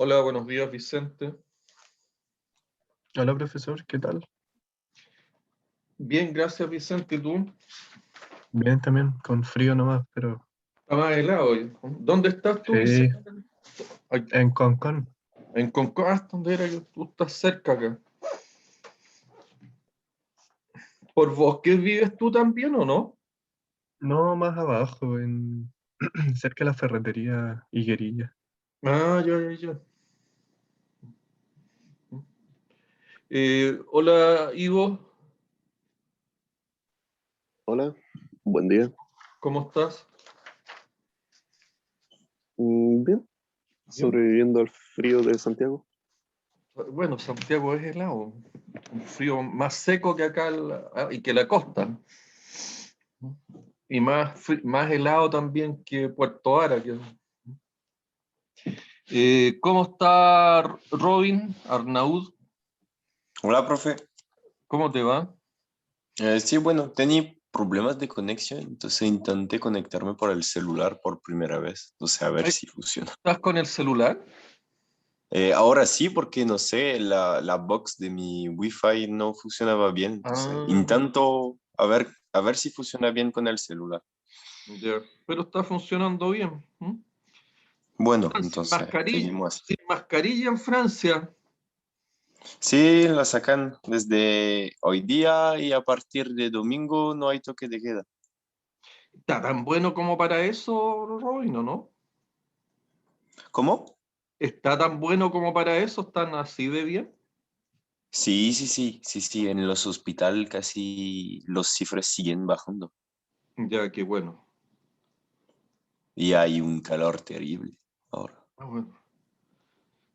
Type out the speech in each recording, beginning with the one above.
Hola, buenos días, Vicente. Hola, profesor, ¿qué tal? Bien, gracias, Vicente. ¿Y tú? Bien también, con frío nomás, pero Está más helado hoy. ¿Dónde estás tú, sí, Vicente? Ay, en Concón. en Concón, ¿dónde era que tú estás cerca acá? ¿Por Bosques vives tú también o no? No, más abajo, cerca de la ferretería Higuerilla. Ah, ya. Hola, Ivo, Hola, buen día. ¿cómo estás? Bien, Bien. sobreviviendo al frío de Santiago. Bueno, Santiago es helado, un frío más seco que acá y que la costa. Y más helado también que Puerto Ara. ¿Cómo está Robin, Arnaud? Hola, profe. ¿Cómo te va? Sí, bueno, tenía problemas de conexión, entonces intenté conectarme por el celular por primera vez. No sé, a ver Ay, si funciona. ¿estás con el celular? Ahora sí, porque no sé, la box de mi Wi-Fi no funcionaba bien. Entonces, Ah, intento a ver si funciona bien con el celular. ya. Pero está funcionando bien. ¿Mm? Bueno, Están entonces, seguimos así. sin mascarilla en Francia. Sí, la sacan desde hoy día y a partir de domingo no hay toque de queda. ¿Está tan bueno como para eso, Robin, o no? ¿Cómo? ¿Está tan bueno como para eso? ¿Están así de bien? Sí. En los hospitales casi los cifras siguen bajando. Ya, qué bueno. Y hay un calor terrible ahora. Ah, bueno.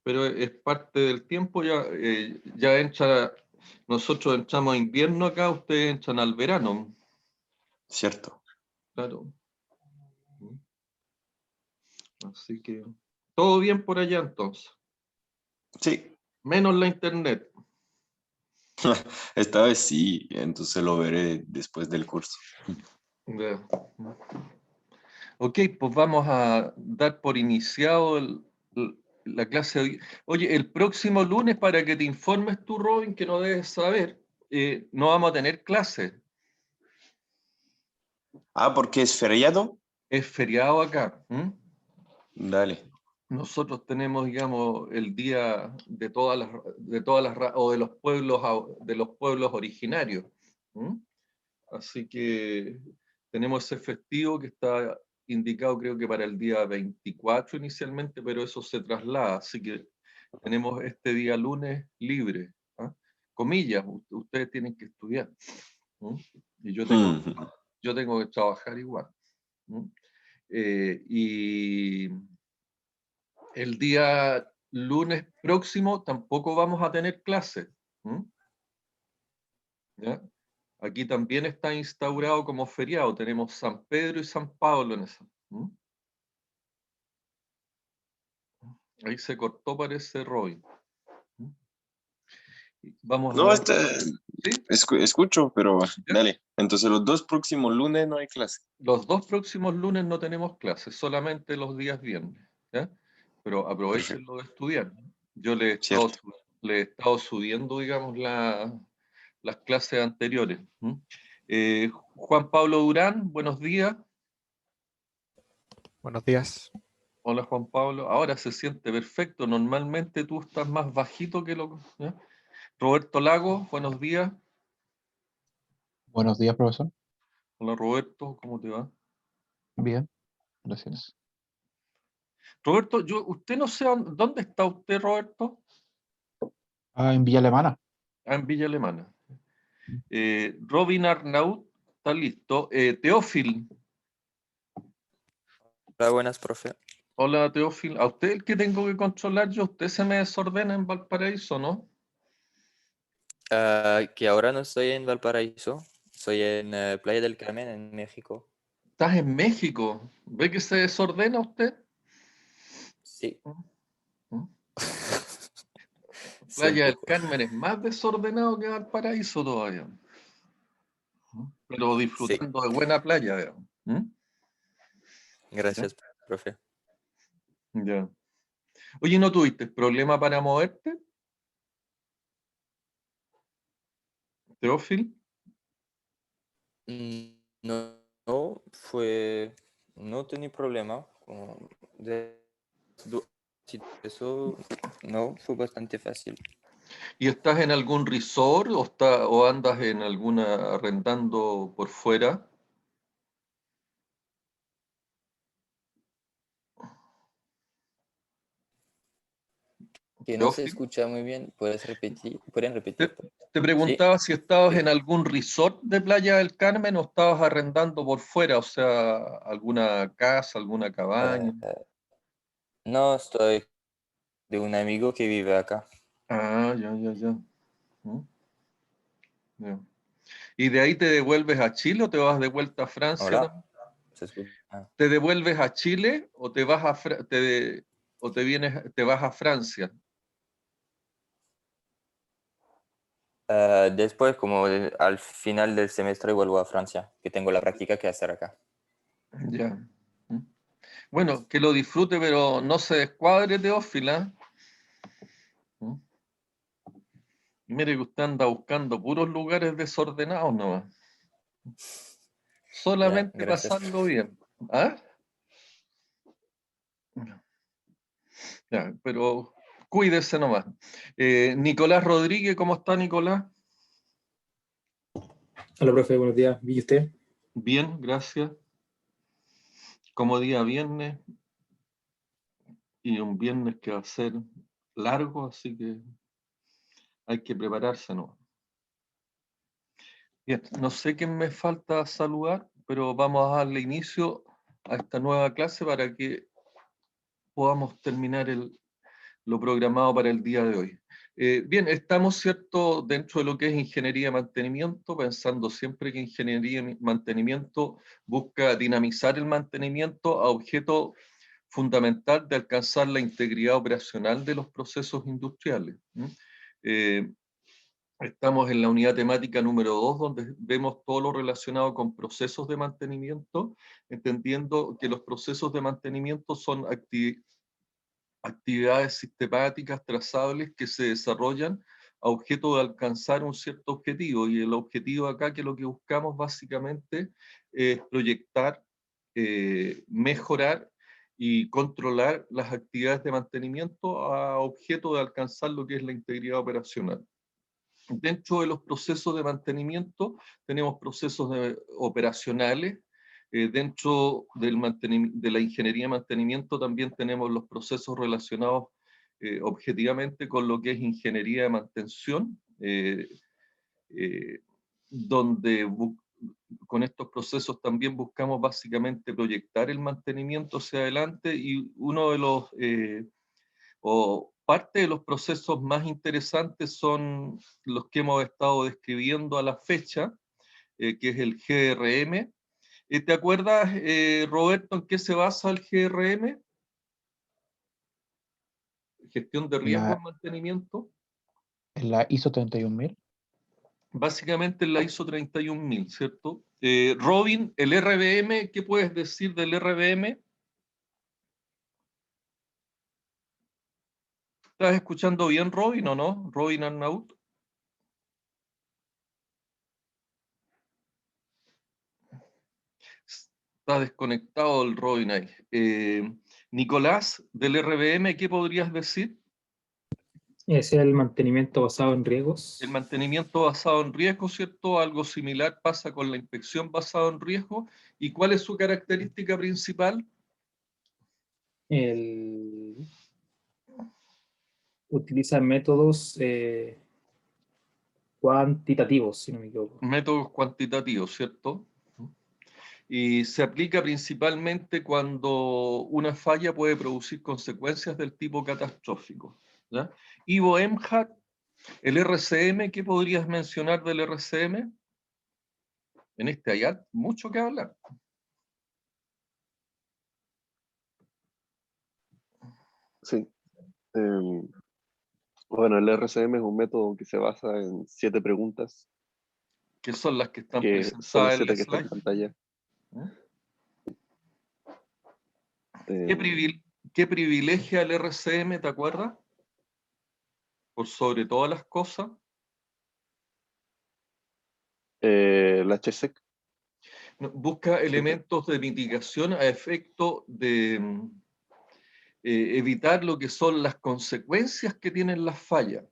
Pero es parte del tiempo, ya entra, nosotros entramos a invierno acá, ustedes entran al verano, ¿Cierto? claro. Así que todo bien por allá entonces, Sí, menos la internet. esta vez sí, entonces lo veré después del curso. Ya. Ok, pues vamos a dar por iniciado la clase de hoy. Oye, el próximo lunes, para que te informes tú, Robin, que no debes saber, no vamos a tener clase. Ah, ¿porque es feriado? Es feriado acá. ¿M? Dale. Nosotros tenemos, digamos, el día o de los pueblos originarios. ¿M? Así que tenemos ese festivo que está indicado, creo que para el día 24 inicialmente, pero eso se traslada. Así que tenemos este día lunes libre. ¿Ah? Comillas, ustedes tienen que estudiar. ¿M? Y yo tengo que trabajar igual. ¿M? Y el día lunes próximo tampoco vamos a tener clase. ¿M? ¿Ya? Aquí también está instaurado como feriado. Tenemos San Pedro y San Pablo en eso. ¿Mm? Ahí se cortó, parece, Roy. ¿Mm? Vamos a No, ver. ¿Sí? escucho, pero ¿Ya? dale. Entonces los dos próximos lunes no hay clase. Los dos próximos lunes no tenemos clases, solamente los días viernes. ¿Ya? Pero Perfecto, aprovechenlo de estudiar. Yo cierto. le he estado subiendo, digamos, las clases anteriores. ¿Mm? Juan Pablo Durán, buenos días. Buenos días. Hola Juan Pablo, ahora se siente perfecto. Normalmente tú estás más bajito que lo. ¿Ya? Roberto Lagos, buenos días. Buenos días, profesor. Hola Roberto, ¿cómo te va? Bien, gracias. Roberto, usted no sé dónde está usted, Roberto. Ah, en Villa Alemana. Ah, en Villa Alemana. Robin Arnaud, está listo. Teófil, Hola, buenas, profe. hola Teófil. ¿A usted el que tengo que controlar yo? ¿Usted se me desordena en Valparaíso, no? Que ahora no estoy en Valparaíso, estoy en Playa del Carmen, en México. Estás en México. ¿Ve que se desordena usted? Sí, ¿Mm? sí, un Playa del poco. Carmen es más desordenado que Valparaíso todavía. ¿Mm? Pero Sí, disfrutando de buena playa, digamos. ¿Mm? ¿Ya? gracias, profe. Ya. Oye, ¿no tuviste problema para moverte, Teófilo? No, no tenía problema. Eso no fue bastante fácil. ¿Y estás en algún resort o andas en alguna arrendando por fuera? Que no se Teófilo, escucha muy bien. ¿Pueden repetir? te Sí. preguntaba si estabas Sí. en algún resort de Playa del Carmen o estabas arrendando por fuera, o sea, alguna casa, alguna cabaña. No, estoy de un amigo que vive acá. Ah, ya. ¿Mm? Ya. ¿Y de ahí te devuelves a Chile o te vas de vuelta a Francia Hola, también? ¿se escucha? ¿Te devuelves a Chile o te vas a o te vas a Francia? Después, al final del semestre, vuelvo a Francia, que tengo la práctica que hacer acá. Ya. ¿Mm? Bueno, que lo disfrute, pero no se descuadre, Teófila. ¿Mm? Mire que usted anda buscando puros lugares desordenados nomás. Ya, Solamente gracias. pasarlo bien. ¿Ah? Ya, pero cuídese nomás. Nicolás Rodríguez, ¿cómo está, Nicolás? Hola, profe, buenos días. ¿Y usted? Bien, gracias. Como día viernes, y un viernes que va a ser largo, así que hay que prepararse, ¿no? Bien, no sé quién me falta saludar, pero vamos a darle inicio a esta nueva clase para que podamos terminar lo programado para el día de hoy. Bien, estamos, ¿cierto?, dentro de lo que es ingeniería de mantenimiento, pensando siempre que ingeniería de mantenimiento busca dinamizar el mantenimiento a objeto fundamental de alcanzar la integridad operacional de los procesos industriales. Estamos en la unidad temática número 2, donde vemos todo lo relacionado con procesos de mantenimiento, entendiendo que los procesos de mantenimiento son actividades sistemáticas trazables que se desarrollan a objeto de alcanzar un cierto objetivo. Y el objetivo acá, que lo que buscamos básicamente es proyectar, mejorar y controlar las actividades de mantenimiento a objeto de alcanzar lo que es la integridad operacional. Dentro de los procesos de mantenimiento tenemos procesos operacionales. Dentro de la ingeniería de mantenimiento también tenemos los procesos relacionados objetivamente con lo que es ingeniería de mantención, donde con estos procesos también buscamos básicamente proyectar el mantenimiento hacia adelante, y uno de los o parte de los procesos más interesantes son los que hemos estado describiendo a la fecha, que es el GRM. ¿Te acuerdas, Roberto, en qué se basa el GRM? Gestión de riesgo en mantenimiento. En la ISO 31000. Básicamente en la ISO 31000, ¿cierto? Robin, el RBM, ¿qué puedes decir del RBM? ¿Estás escuchando bien, Robin, o no? Robin Arnaut. Está desconectado el Robin ahí. Nicolás, del RBM, ¿qué podrías decir? Es el mantenimiento basado en riesgos. El mantenimiento basado en riesgo, ¿cierto? Algo similar pasa con la inspección basada en riesgo. ¿Y cuál es su característica principal? Utiliza métodos cuantitativos, si no me equivoco. Métodos cuantitativos, ¿cierto? Y se aplica principalmente cuando una falla puede producir consecuencias del tipo catastrófico, ¿ya? Ivo Emhat, el RCM, ¿qué podrías mencionar del RCM? En este hay mucho que hablar. Sí. Bueno, el RCM es un método que se basa en 7 preguntas, Que son las que están que son las presentadas en 7 la que están en slide. pantalla. ¿Qué, Eh, ¿Qué privilegia el RCM, te acuerdas? Por sobre todas las cosas. La HSEC. No, busca elementos de mitigación a efecto de evitar lo que son las consecuencias que tienen las fallas.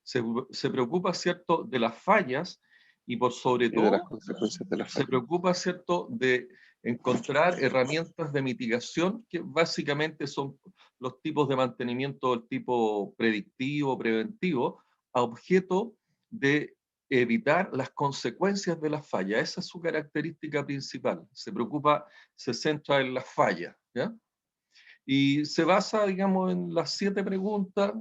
Se preocupa, ¿cierto?, de las fallas y por sobre Y de las todo consecuencias de la se falla. preocupa, ¿cierto?, de encontrar herramientas de mitigación que básicamente son los tipos de mantenimiento del tipo predictivo, preventivo, a objeto de evitar las consecuencias de las fallas. Esa es su característica principal. Se preocupa, se centra en las fallas, ¿ya? Y se basa, digamos, en las 7 preguntas,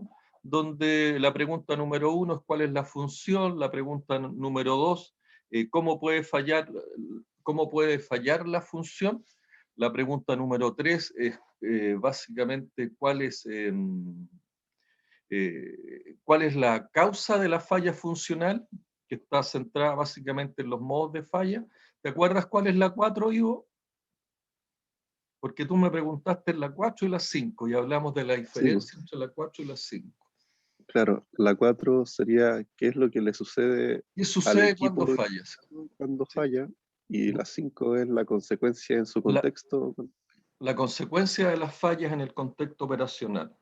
donde la pregunta número 1 es cuál es la función, la pregunta número 2, cómo puede fallar la función, la pregunta número 3 es básicamente cuál es la causa de la falla funcional, que está centrada básicamente en los modos de falla. ¿Te acuerdas cuál es la 4, Ivo? Porque tú me preguntaste en la 4 y la 5 y hablamos de la diferencia entre la 4 y la 5. Claro, la 4 sería qué es lo que le sucede ¿Qué al sucede equipo cuando fallas? cuando Sí. falla, y la 5 es la consecuencia en su contexto. La consecuencia de las fallas en el contexto operacional.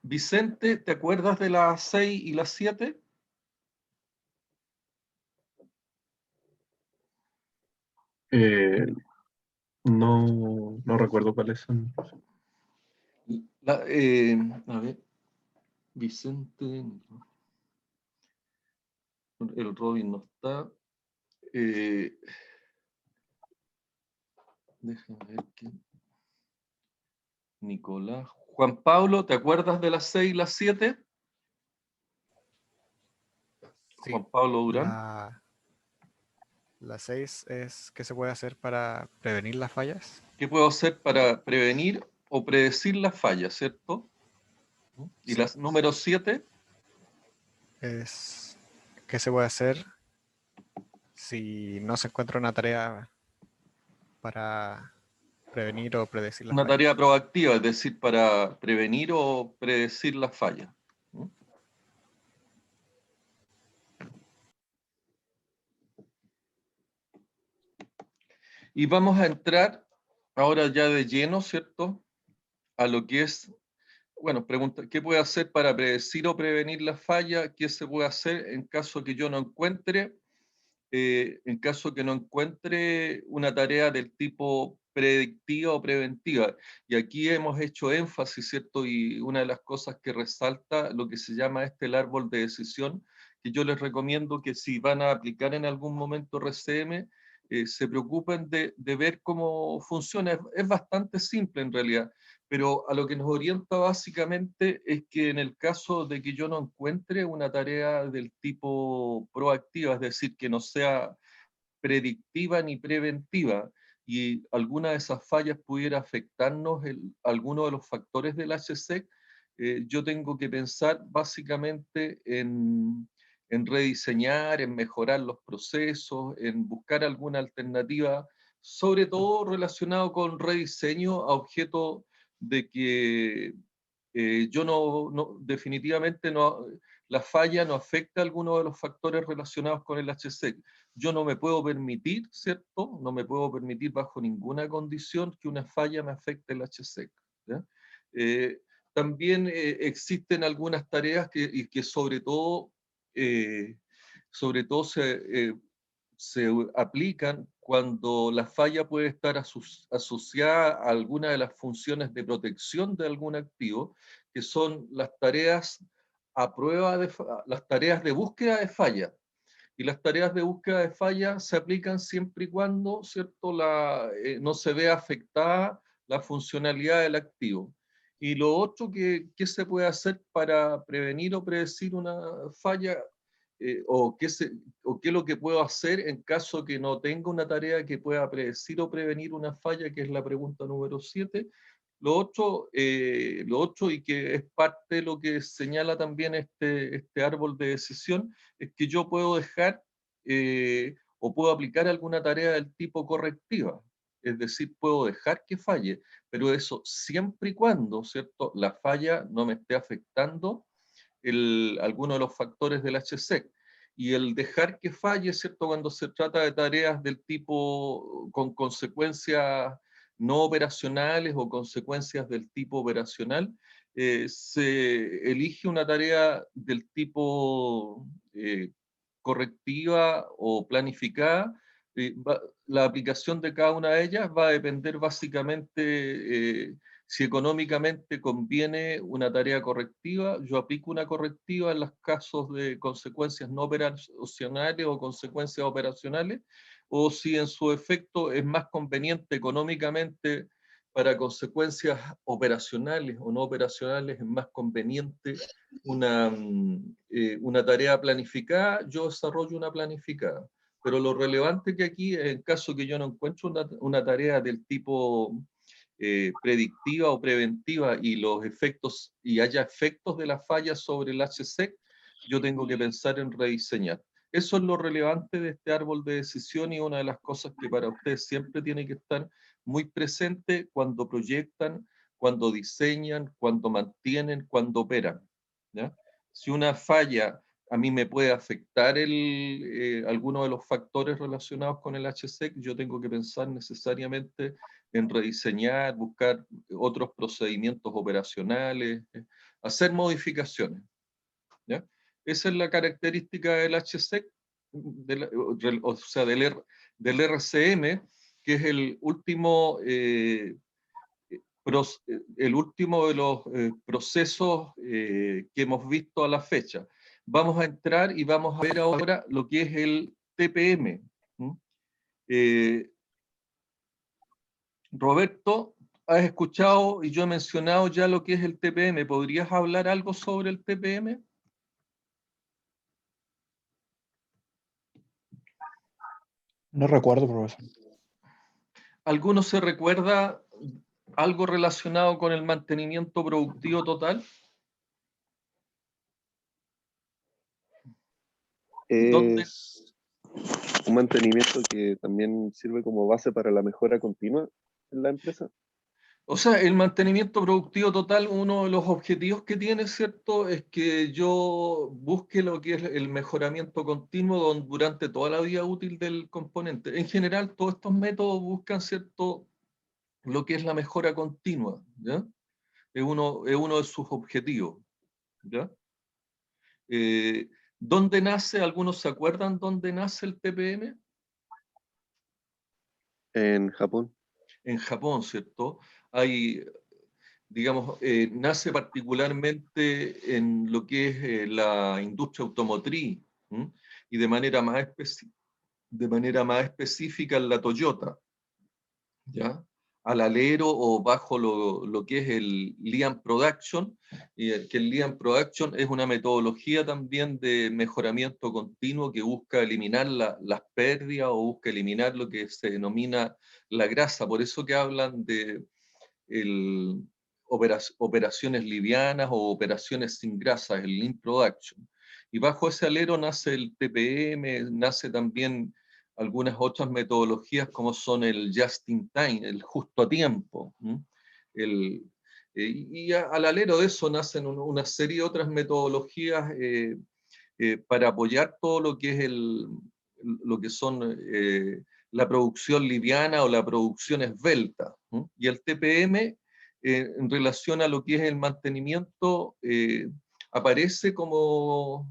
Vicente, ¿te acuerdas de la 6 y la 7? No recuerdo cuáles son. A ver, Vicente, el Robin no está. Déjame ver quién. Nicolás. Juan Pablo, ¿te acuerdas de las 6 y las 7? Sí, Juan Pablo Durán. La 6 es qué se puede hacer para prevenir las fallas. ¿Qué puedo hacer para prevenir o predecir las fallas, cierto? Y Sí. la número 7 Es qué se puede hacer si no se encuentra una tarea para prevenir o predecir las una fallas. tarea proactiva, es decir, para prevenir o predecir las fallas. Y vamos a entrar ahora ya de lleno, ¿cierto?, a lo que es, bueno, pregunta, ¿qué puede hacer para predecir o prevenir la falla? ¿Qué se puede hacer en caso que yo no encuentre, una tarea del tipo predictiva o preventiva? Y aquí hemos hecho énfasis, ¿cierto? Y una de las cosas que resalta lo que se llama el árbol de decisión, que yo les recomiendo que si van a aplicar en algún momento RCM, se preocupen de ver cómo funciona. Es bastante simple en realidad, pero a lo que nos orienta básicamente es que en el caso de que yo no encuentre una tarea del tipo proactiva, es decir, que no sea predictiva ni preventiva, y alguna de esas fallas pudiera afectarnos alguno de los factores del HSEC, yo tengo que pensar básicamente en rediseñar, en mejorar los procesos, en buscar alguna alternativa, sobre todo relacionado con rediseño a objeto de que yo definitivamente no, la falla no afecta a alguno de los factores relacionados con el HSEC. Yo no me puedo permitir, ¿cierto? No me puedo permitir bajo ninguna condición que una falla me afecte el HSEC. ¿Ya? También existen algunas tareas que sobre todo se aplican cuando la falla puede estar asociada a alguna de las funciones de protección de algún activo, que son las tareas las tareas de búsqueda de falla. Y las tareas de búsqueda de falla se aplican siempre y cuando, ¿cierto?, no se vea afectada la funcionalidad del activo. Y lo otro que se puede hacer para prevenir o predecir una falla, o qué es lo que puedo hacer en caso que no tenga una tarea que pueda predecir o prevenir una falla, que es la pregunta número 7. Lo otro, y que es parte de lo que señala también este árbol de decisión, es que yo puedo dejar o puedo aplicar alguna tarea del tipo correctiva. es decir, puedo dejar que falle, pero eso siempre y cuando, ¿cierto?, la falla no me esté afectando alguno de los factores del HSEC. Y el dejar que falle, ¿cierto?, cuando se trata de tareas del tipo con consecuencias no operacionales o consecuencias del tipo operacional, se elige una tarea del tipo correctiva o planificada. La aplicación de cada una de ellas va a depender básicamente si económicamente conviene una tarea correctiva. Yo aplico una correctiva en los casos de consecuencias no operacionales o consecuencias operacionales, o si en su efecto es más conveniente económicamente para consecuencias operacionales o no operacionales, es más conveniente una tarea planificada, yo desarrollo una planificada. Pero lo relevante que aquí, en caso que yo no encuentro una tarea del tipo predictiva o preventiva y los efectos, y haya efectos de la falla sobre el HSEC, yo tengo que pensar en rediseñar. Eso es lo relevante de este árbol de decisión y una de las cosas que para ustedes siempre tiene que estar muy presente cuando proyectan, cuando diseñan, cuando mantienen, cuando operan, ¿ya? Si una falla a mí me puede afectar alguno de los factores relacionados con el HSEC, yo tengo que pensar necesariamente en rediseñar, buscar otros procedimientos operacionales, hacer modificaciones, ¿ya? Esa es la característica del HSEC, o sea, del RCM, que es el último de los procesos que hemos visto a la fecha. Vamos a entrar y vamos a ver ahora lo que es el TPM. Roberto, has escuchado y yo he mencionado ya lo que es el TPM. ¿Podrías hablar algo sobre el TPM? No recuerdo, profesor. ¿Alguno se recuerda algo relacionado con el mantenimiento productivo total? ¿Dónde? Es un mantenimiento que también sirve como base para la mejora continua en la empresa. O sea, el mantenimiento productivo total, uno de los objetivos que tiene, ¿cierto?, es que yo busque lo que es el mejoramiento continuo durante toda la vida útil del componente. En general, todos estos métodos buscan, ¿cierto?, lo que es la mejora continua, ¿ya? Es uno de sus objetivos, ¿ya? ¿Dónde nace? ¿Algunos se acuerdan dónde nace el TPM? En Japón. En Japón, ¿cierto? Hay, digamos, nace particularmente en lo que es la industria automotriz, ¿m? Y de manera más específica en la Toyota, ¿ya? Al alero o bajo lo que es el Lean Production, que el Lean Production es una metodología también de mejoramiento continuo que busca eliminar las pérdidas o busca eliminar lo que se denomina la grasa. Por eso que hablan de operaciones livianas o operaciones sin grasa, el Lean Production. Y bajo ese alero nace el TPM, nace también algunas otras metodologías como son el just in time, el justo a tiempo. Y al alero de eso nacen una serie de otras metodologías para apoyar todo lo que es lo que son la producción liviana o la producción esbelta. Y el TPM, en relación a lo que es el mantenimiento, aparece como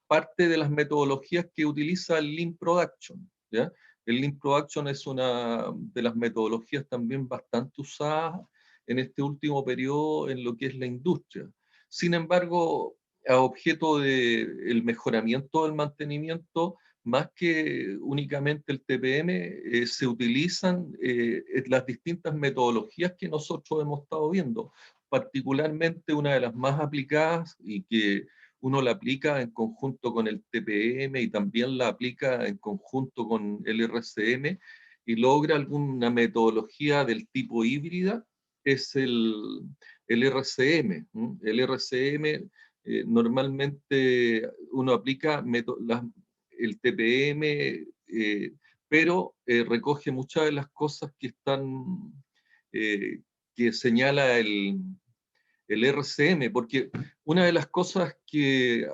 parte de las metodologías que utiliza el Lean Production, ¿ya? El Lean Production es una de las metodologías también bastante usadas en este último periodo en lo que es la industria. Sin embargo, a objeto del mejoramiento del mantenimiento, más que únicamente el TPM, se utilizan las distintas metodologías que nosotros hemos estado viendo, particularmente una de las más aplicadas y que uno la aplica en conjunto con el TPM y también la aplica en conjunto con el RCM y logra alguna metodología del tipo híbrida, es el RCM. El RCM normalmente uno aplica el TPM, pero recoge muchas de las cosas que están, que señala el RCM, porque una de las cosas que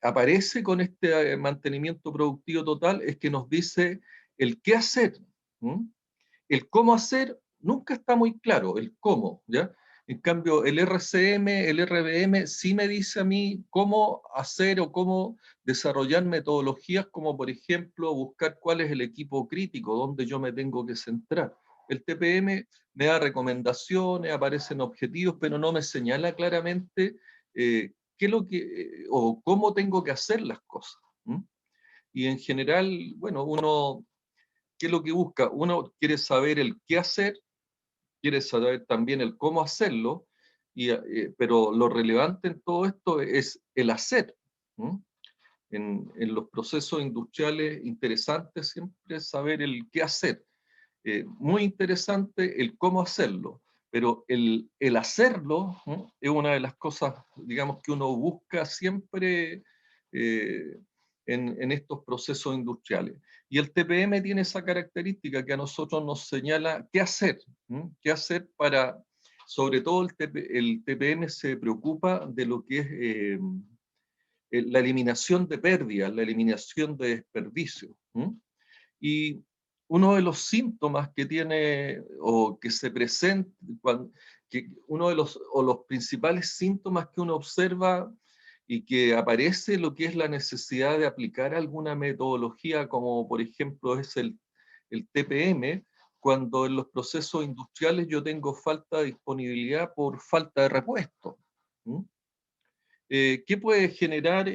aparece con este mantenimiento productivo total es que nos dice el qué hacer. El cómo hacer nunca está muy claro, el cómo, ¿ya? En cambio, el RCM, el RBM sí me dice a mí cómo hacer o cómo desarrollar metodologías, como por ejemplo buscar cuál es el equipo crítico, donde yo me tengo que centrar. El TPM me da recomendaciones, aparecen objetivos, pero no me señala claramente qué es lo que, o cómo tengo que hacer las cosas. Y en general, bueno, uno, ¿qué es lo que busca? Uno quiere saber el qué hacer, quiere saber también el cómo hacerlo, pero lo relevante en todo esto es el hacer. En los procesos industriales interesantes siempre es saber el qué hacer. Muy interesante el cómo hacerlo, pero el hacerlo es una de las cosas, digamos, que uno busca siempre en estos procesos industriales. Y el TPM tiene esa característica que a nosotros nos señala qué hacer para, sobre todo el TPM se preocupa de lo que es la eliminación de pérdidas, la eliminación de desperdicios. Y uno de los síntomas que tiene o que se presenta, uno de los principales síntomas que uno observa y que aparece lo que es la necesidad de aplicar alguna metodología, como por ejemplo es el TPM, cuando en los procesos industriales yo tengo falta de disponibilidad por falta de repuesto. ¿Qué puede generar,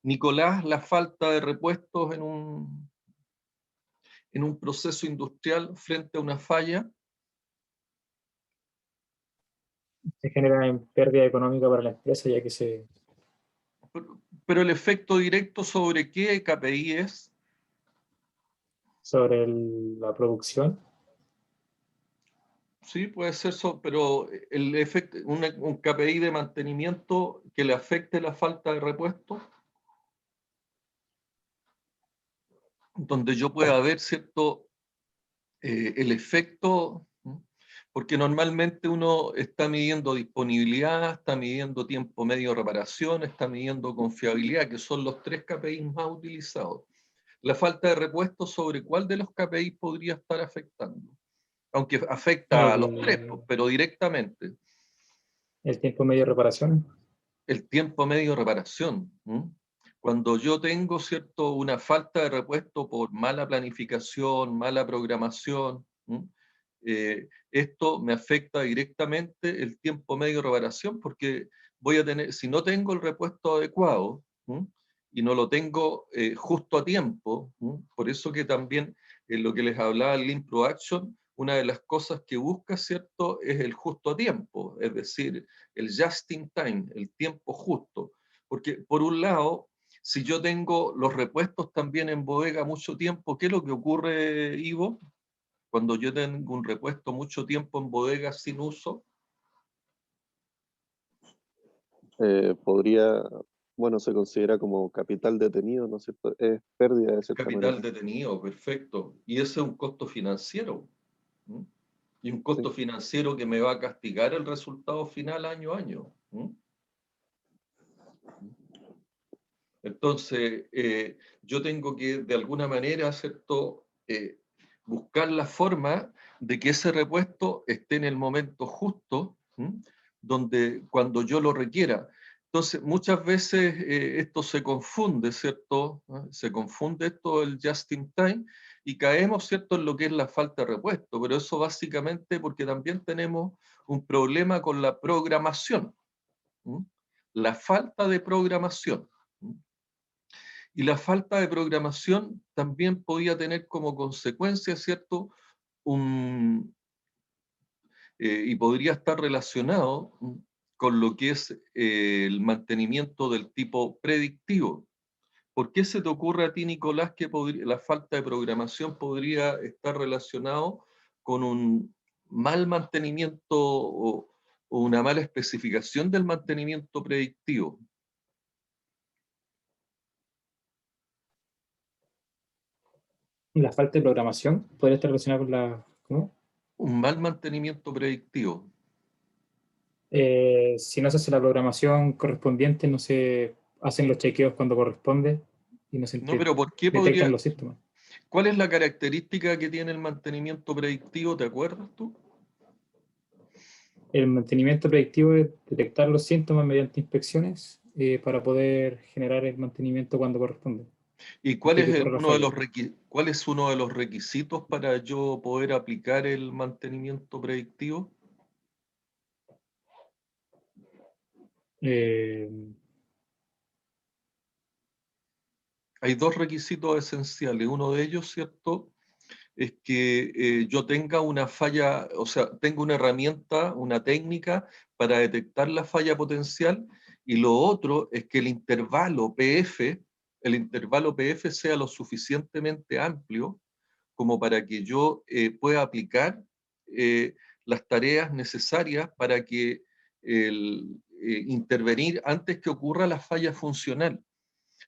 Nicolás, la falta de repuestos en un proceso industrial frente a una falla? Se genera pérdida económica para la empresa, ya que se... Pero el efecto directo sobre qué KPI es. sobre la producción. Sí, puede ser eso, pero el efecto, un KPI de mantenimiento que le afecte la falta de repuesto, donde yo pueda ver, ¿cierto?, el efecto, porque normalmente uno está midiendo disponibilidad, está midiendo tiempo medio de reparación, está midiendo confiabilidad, que son los 3 KPI más utilizados. La falta de repuesto, ¿sobre cuál de los KPI podría estar afectando? Aunque afecta a los 3, pero directamente. El tiempo medio de reparación. El tiempo medio de reparación. Cuando yo tengo, ¿cierto?, una falta de repuesto por mala planificación, mala programación, esto me afecta directamente el tiempo medio de reparación, porque voy a tener, si no tengo el repuesto adecuado y no lo tengo justo a tiempo, por eso que también en lo que les hablaba el Lean Production, una de las cosas que busca, ¿cierto?, es el justo a tiempo, es decir, el just in time, el tiempo justo. Porque por un lado, si yo tengo los repuestos también en bodega mucho tiempo, ¿qué es lo que ocurre, Ivo? Cuando yo tengo un repuesto mucho tiempo en bodega sin uso. Podría, bueno, se considera como capital detenido, ¿no es cierto? Es pérdida de cierta Capital manera. detenido, perfecto. Y ese es un costo financiero. Y un costo financiero que me va a castigar el resultado final año a año. Entonces, yo tengo que, de alguna manera, ¿cierto?, buscar la forma de que ese repuesto esté en el momento justo, donde, cuando yo lo requiera. Entonces, muchas veces esto se confunde, ¿cierto? Se confunde esto, el just in time, y caemos, ¿cierto?, en lo que es la falta de repuesto, pero eso básicamente porque también tenemos un problema con la programación, la falta de programación. Y la falta de programación también podía tener como consecuencia, ¿cierto?, y podría estar relacionado con lo que es el mantenimiento del tipo predictivo. ¿Por qué se te ocurre a ti, Nicolás, que la falta de programación podría estar relacionado con un mal mantenimiento o una mala especificación del mantenimiento predictivo? La falta de programación podría estar relacionada con la... ¿Cómo? Un mal mantenimiento predictivo. Si no se hace la programación correspondiente, no se hacen los chequeos cuando corresponde y no se No, pero ¿por qué detectan podría? los síntomas. ¿Cuál es la característica que tiene el mantenimiento predictivo? ¿Te acuerdas tú? El mantenimiento predictivo es detectar los síntomas mediante inspecciones para poder generar el mantenimiento cuando corresponde. ¿Y cuál Antes que es ocurra la uno de falla. cuál es uno de los requisitos para yo poder aplicar el mantenimiento predictivo? Eh, Hay dos requisitos esenciales. Uno de ellos, ¿cierto?, es que yo tenga una falla, o sea, tenga una herramienta, una técnica para detectar la falla potencial, y lo otro es que el intervalo PF sea lo suficientemente amplio como para que yo pueda aplicar las tareas necesarias para que intervenir antes que ocurra la falla funcional.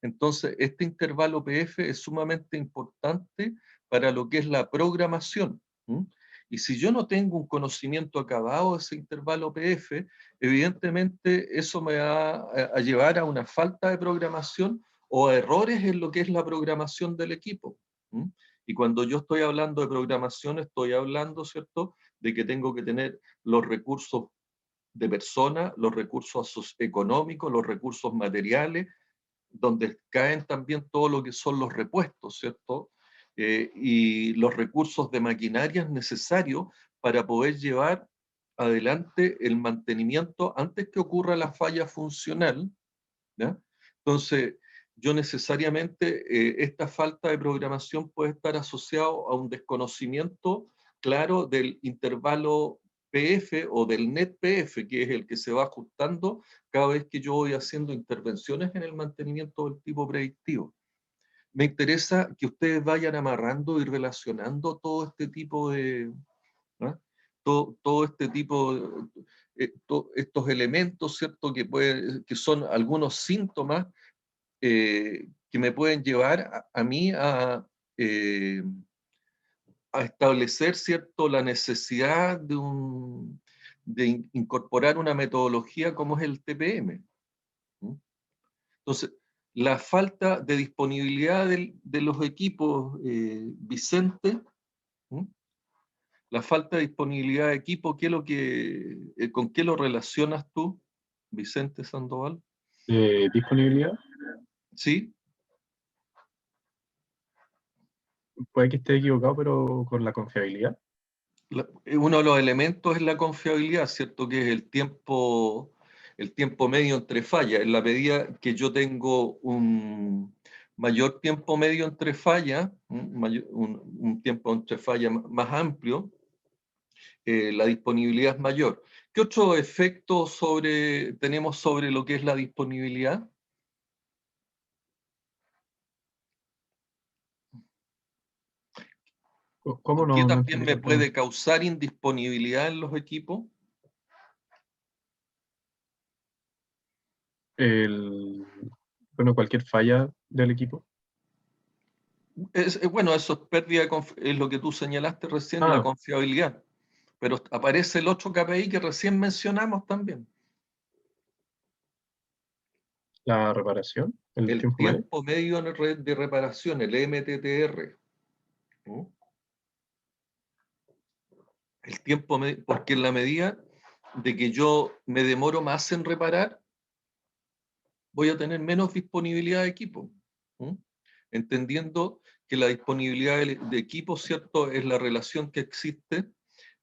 Entonces, este intervalo PF es sumamente importante para lo que es la programación. ¿Mm? Y si yo no tengo un conocimiento acabado de ese intervalo PF, evidentemente eso me va a llevar a una falta de programación o a errores en lo que es la programación del equipo. ¿Mm? Y cuando yo estoy hablando de programación, estoy hablando, ¿cierto?, de que tengo que tener los recursos de persona, los recursos económicos, los recursos materiales, donde caen también todo lo que son los repuestos, ¿cierto? Y los recursos de maquinarias necesarios para poder llevar adelante el mantenimiento antes que ocurra la falla funcional, ¿ya? Entonces, yo necesariamente, esta falta de programación puede estar asociado a un desconocimiento claro del intervalo PF o del net PF, que es el que se va ajustando cada vez que yo voy haciendo intervenciones en el mantenimiento del tipo predictivo. Me interesa que ustedes vayan amarrando y relacionando todo este tipo de, ¿ah?, todo este tipo de, estos elementos, ¿cierto?, que son algunos síntomas que me pueden llevar a mí a establecer, ¿cierto?, la necesidad de incorporar una metodología como es el TPM. ¿Mm? Entonces, la falta de disponibilidad de los equipos, Vicente, ¿Mm?, la falta de disponibilidad de equipo, ¿con qué lo relacionas tú, Vicente Sandoval? Disponibilidad, ¿Sí? puede que esté equivocado, pero con la confiabilidad. Uno de los elementos es la confiabilidad, ¿cierto? Que es el tiempo medio entre fallas. En la medida que yo tengo un mayor tiempo medio entre fallas, un tiempo entre fallas más amplio, la disponibilidad es mayor. ¿Qué otro efecto tenemos sobre lo que es la disponibilidad? ¿Cómo ¿Qué no también entendí me la pregunta? puede causar indisponibilidad en los equipos? Bueno, cualquier falla del equipo. Bueno, eso es pérdida es lo que tú señalaste recién, la Ah, confiabilidad. Pero aparece el otro KPI que recién mencionamos también, la reparación, el el tiempo medio. tiempo medio de reparación, el MTTR. ¿No? El tiempo medio, porque en la medida de que yo me demoro más en reparar, voy a tener menos disponibilidad de equipo. ¿No? Entendiendo que la disponibilidad de equipo, ¿cierto?, es la relación que existe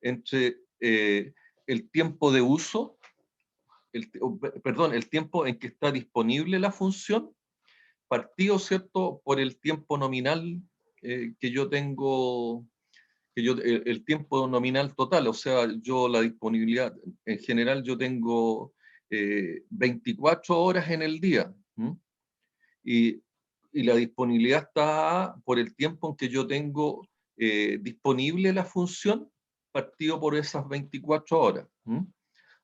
entre el tiempo de uso, el tiempo en que está disponible la función, partido, ¿cierto?, por el tiempo nominal que yo tengo, el tiempo nominal total, o sea, yo la disponibilidad, en general yo tengo 24 horas en el día, ¿m? y, y la disponibilidad está por el tiempo en que yo tengo disponible la función, partido por esas 24 horas. ¿M?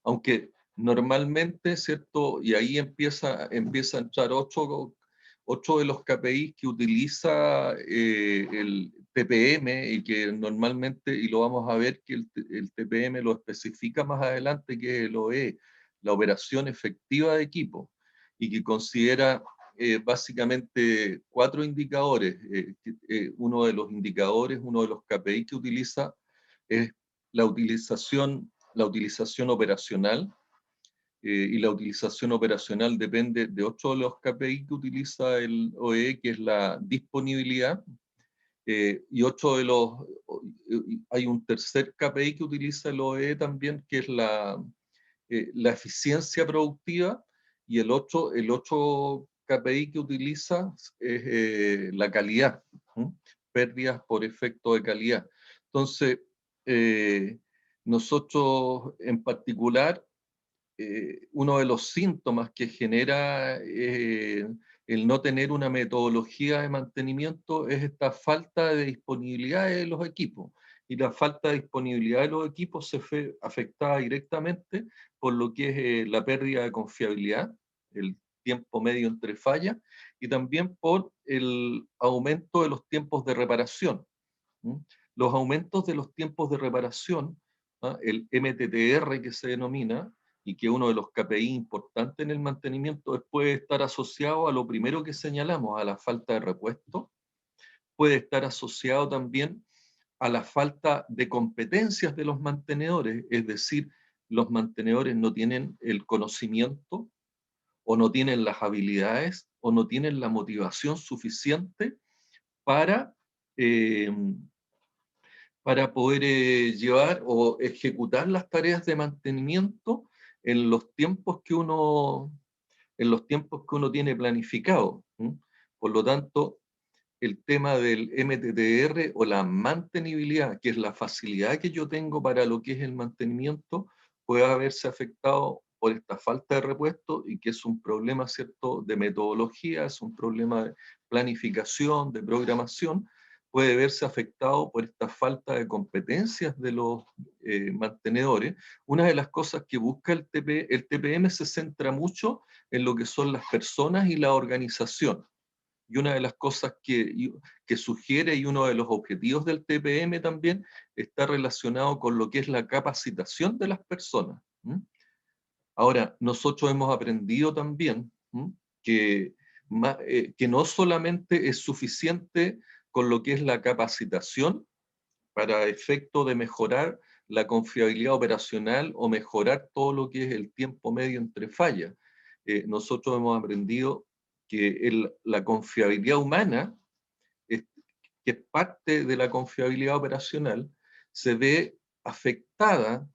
Aunque normalmente, ¿cierto? Y ahí empieza a entrar Otro de los KPIs que utiliza el TPM y que normalmente, y lo vamos a ver que el TPM lo especifica más adelante, que es el OE, la operación efectiva de equipo, y que considera básicamente 4 indicadores. Uno de los indicadores, uno de los KPIs que utiliza es la utilización operacional, y la utilización operacional depende de otro de los KPI que utiliza el OE, que es la disponibilidad, y otro de los, hay un tercer KPI que utiliza el OE también, que es la eficiencia productiva, y el otro KPI que utiliza es la calidad, pérdidas por efecto de calidad. Entonces, nosotros en particular, uno de los síntomas que genera el no tener una metodología de mantenimiento es esta falta de disponibilidad de los equipos. Y la falta de disponibilidad de los equipos se ve afectada directamente por lo que es la pérdida de confiabilidad, el tiempo medio entre fallas, y también por el aumento de los tiempos de reparación. Los aumentos de los tiempos de reparación, el MTTR que se denomina, y que uno de los KPI importantes en el mantenimiento puede estar asociado a lo primero que señalamos, a la falta de repuesto, puede estar asociado también a la falta de competencias de los mantenedores, es decir, los mantenedores no tienen el conocimiento, o no tienen las habilidades, o no tienen la motivación suficiente para poder llevar o ejecutar las tareas de mantenimiento en los tiempos que uno tiene planificado. Por lo tanto, el tema del MTTR o la mantenibilidad, que es la facilidad que yo tengo para lo que es el mantenimiento, puede haberse afectado por esta falta de repuesto, y que es un problema, ¿cierto?, de metodología, es un problema de planificación, de programación, puede verse afectado por esta falta de competencias de los mantenedores. Una de las cosas que busca el TPM se centra mucho en lo que son las personas y la organización. Y una de las cosas que sugiere, y uno de los objetivos del TPM también, está relacionado con lo que es la capacitación de las personas. Ahora, nosotros hemos aprendido también que no solamente es suficiente con lo que es la capacitación para efecto de mejorar la confiabilidad operacional o mejorar todo lo que es el tiempo medio entre fallas. Nosotros hemos aprendido que la confiabilidad humana, que es parte de la confiabilidad operacional, se ve afectada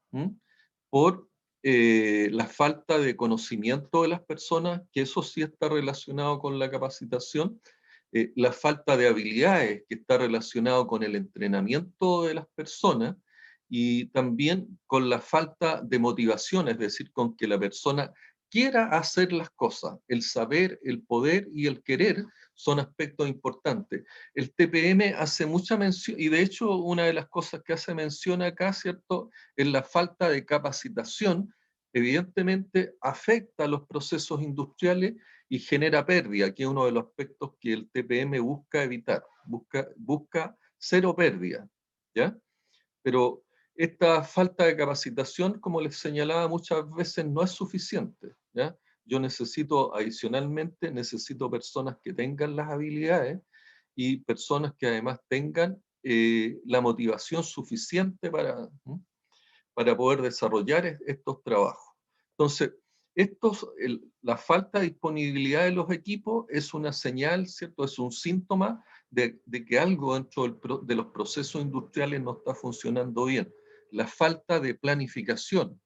por la falta de conocimiento de las personas, que eso sí está relacionado con la capacitación, la falta de habilidades, que está relacionado con el entrenamiento de las personas, y también con la falta de motivación, es decir, con que la persona quiera hacer las cosas. El saber, el poder y el querer son aspectos importantes. El TPM hace mucha mención, y de hecho una de las cosas que hace mención acá, ¿cierto?, es la falta de capacitación. Evidentemente afecta a los procesos industriales y genera pérdida, que es uno de los aspectos que el TPM busca evitar, busca cero pérdida, ¿ya? Pero esta falta de capacitación, como les señalaba, muchas veces no es suficiente, ¿ya? Yo adicionalmente, necesito personas que tengan las habilidades y personas que además tengan la motivación suficiente para poder desarrollar estos trabajos. Entonces, la falta de disponibilidad de los equipos es una señal, ¿cierto? Es un síntoma de que algo dentro de los procesos industriales no está funcionando bien. La falta de planificación,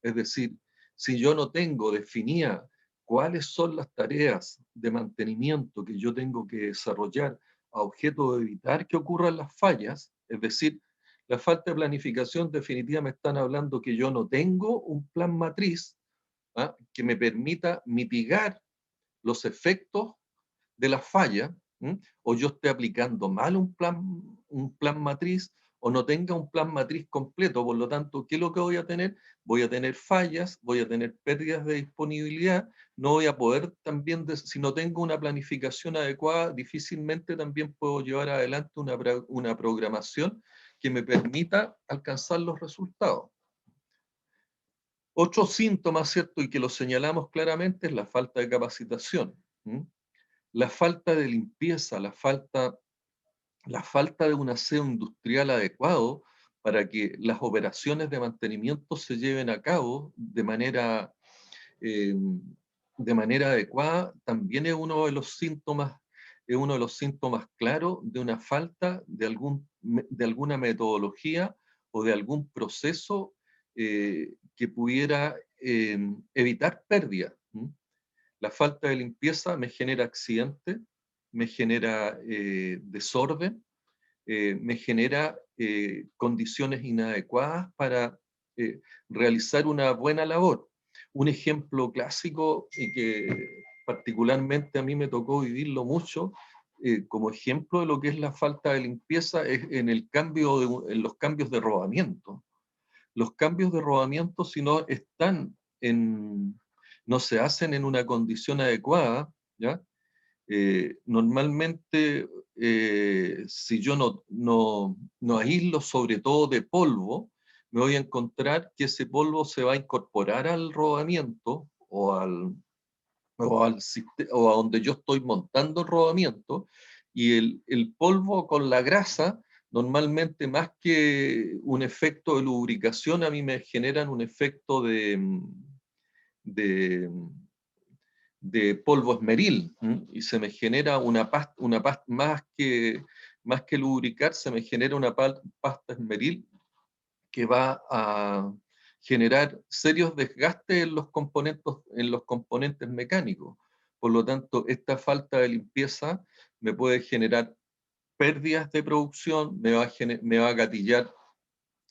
es decir, si yo no tengo definida cuáles son las tareas de mantenimiento que yo tengo que desarrollar a objeto de evitar que ocurran las fallas, es decir, la falta de planificación definitiva me están hablando que yo no tengo un plan matriz que me permita mitigar los efectos de la falla, o yo estoy aplicando mal un plan matriz, o no tenga un plan matriz completo. Por lo tanto, ¿qué es lo que voy a tener? Voy a tener fallas, voy a tener pérdidas de disponibilidad, no voy a poder también, si no tengo una planificación adecuada, difícilmente también puedo llevar adelante una programación que me permita alcanzar los resultados. Otro síntoma, ¿cierto? Y que lo señalamos claramente, es la falta de capacitación. La falta de limpieza, la falta de un aseo industrial adecuado para que las operaciones de mantenimiento se lleven a cabo de manera adecuada, también es uno de los síntomas claros de una falta de alguna metodología o de algún proceso que pudiera evitar pérdidas. La falta de limpieza me genera accidentes, me genera desorden, me genera condiciones inadecuadas para realizar una buena labor. Un ejemplo clásico y que particularmente a mí me tocó vivirlo mucho, como ejemplo de lo que es la falta de limpieza, es en los cambios de rodamiento. Los cambios de rodamiento, si no se hacen en una condición adecuada, ¿ya? Normalmente, si yo no aíslo sobre todo de polvo, me voy a encontrar que ese polvo se va a incorporar al rodamiento o a donde yo estoy montando el rodamiento, y el polvo con la grasa, normalmente más que un efecto de lubricación, a mí me generan un efecto de polvo esmeril, y se me genera una pasta más que lubricar, se me genera una pasta esmeril que va a generar serios desgastes en los componentes mecánicos. Por lo tanto, esta falta de limpieza me puede generar pérdidas de producción, me va a gatillar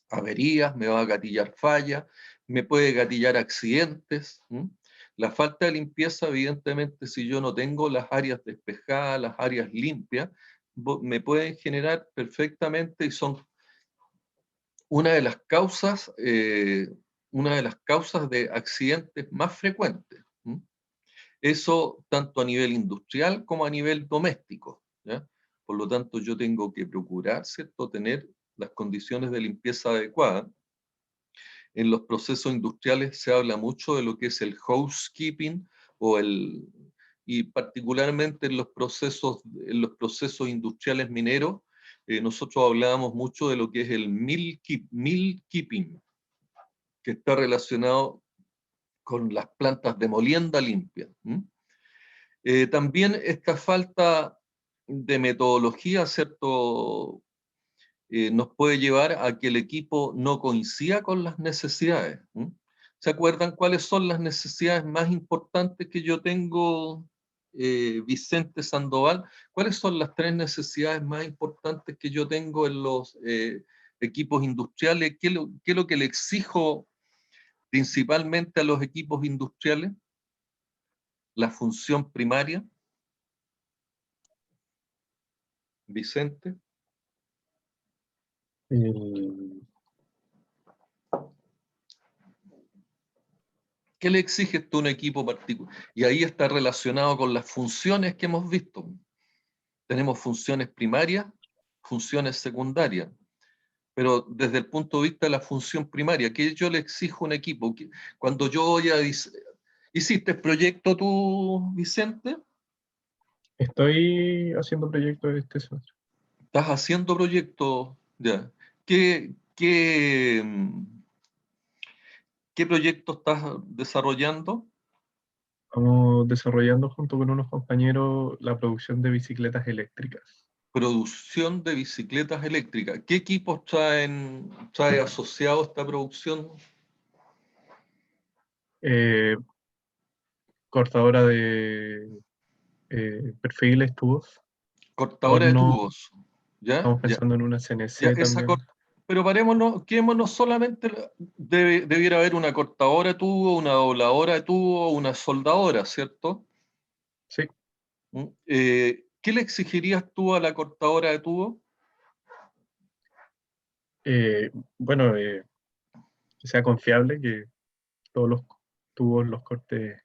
averías, me va a gatillar fallas, me puede gatillar accidentes. La falta de limpieza, evidentemente, si yo no tengo las áreas despejadas, las áreas limpias, me pueden generar perfectamente, y son una de las causas de accidentes más frecuentes. Eso tanto a nivel industrial como a nivel doméstico, ¿ya? Por lo tanto, yo tengo que procurar, ¿cierto?, tener las condiciones de limpieza adecuadas. En los procesos industriales se habla mucho de lo que es el housekeeping, y particularmente en los procesos industriales mineros, nosotros hablábamos mucho de lo que es el meal keeping, que está relacionado con las plantas de molienda limpia. También esta falta de metodología, ¿cierto?, nos puede llevar a que el equipo no coincida con las necesidades. ¿Se acuerdan cuáles son las necesidades más importantes que yo tengo, Vicente Sandoval? ¿Cuáles son las 3 necesidades más importantes que yo tengo en los equipos industriales? ¿Qué es lo que le exijo principalmente a los equipos industriales? La función primaria. Vicente. ¿Qué le exiges tú a un equipo particular? Y ahí está relacionado con las funciones que hemos visto. Tenemos funciones primarias, funciones secundarias. Pero desde el punto de vista de la función primaria, ¿qué yo le exijo a un equipo? Cuando yo voy a... ¿Hiciste proyecto tú, Vicente? Estoy haciendo proyectos este semestre. ¿Estás haciendo proyectos? Ya. ¿Qué proyecto estás desarrollando? Estamos desarrollando junto con unos compañeros la producción de bicicletas eléctricas. Producción de bicicletas eléctricas. ¿Qué equipos trae asociado a esta producción? Cortadora de perfiles, tubos. Cortadora de Horno. tubos. ¿Ya? Estamos Ya. pensando en una Ya, CNC también. pero quedémonos solamente, debiera haber una cortadora de tubo, una dobladora de tubo, una soldadora, ¿cierto? Sí. ¿Qué le exigirías tú a la cortadora de tubo? Bueno, que sea confiable, que todos los tubos los corte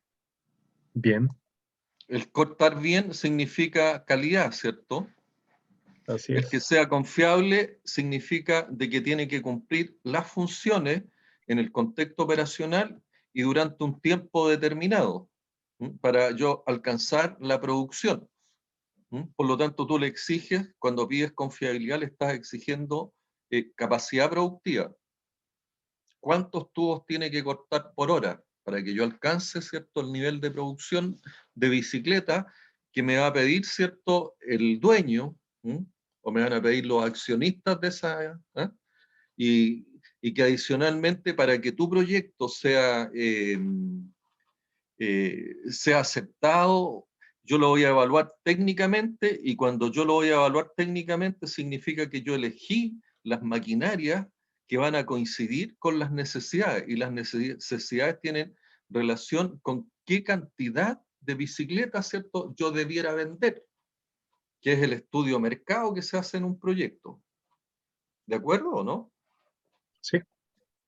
bien. El cortar bien significa calidad, ¿cierto? Así El que es. sea confiable significa de que tiene que cumplir las funciones en el contexto operacional y durante un tiempo determinado, para yo alcanzar la producción. Por lo tanto, tú le exiges, cuando pides confiabilidad, le estás exigiendo capacidad productiva. ¿Cuántos tubos tiene que cortar por hora para que yo alcance, ¿cierto?, el nivel de producción de bicicleta que me va a pedir, ¿cierto?, el dueño, o me van a pedir los accionistas de esa, y que adicionalmente, para que tu proyecto sea aceptado, yo lo voy a evaluar técnicamente, y cuando yo lo voy a evaluar técnicamente significa que yo elegí las maquinarias que van a coincidir con las necesidades, y las necesidades tienen relación con qué cantidad de bicicletas, ¿cierto?, yo debiera vender, que es el estudio mercado que se hace en un proyecto. ¿De acuerdo o no? Sí.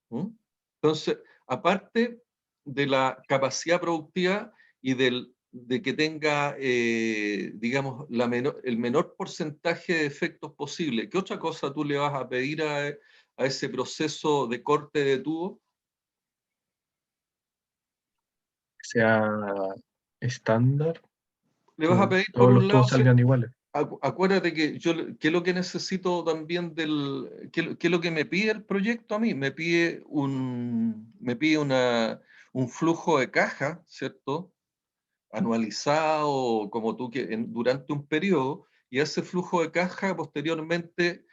Entonces, aparte de la capacidad productiva y de que tenga, digamos, el menor porcentaje de efectos posible, ¿qué otra cosa tú le vas a pedir a ese proceso de corte de tubo? Que sea estándar, Le vas a que pedir, por todos un los lado, tubos salgan iguales. acuérdate que ¿qué es lo que necesito también qué es lo que me pide el proyecto a mí? Me pide un flujo de caja, ¿cierto?, anualizado, como tú, durante un periodo, y a ese flujo de caja posteriormente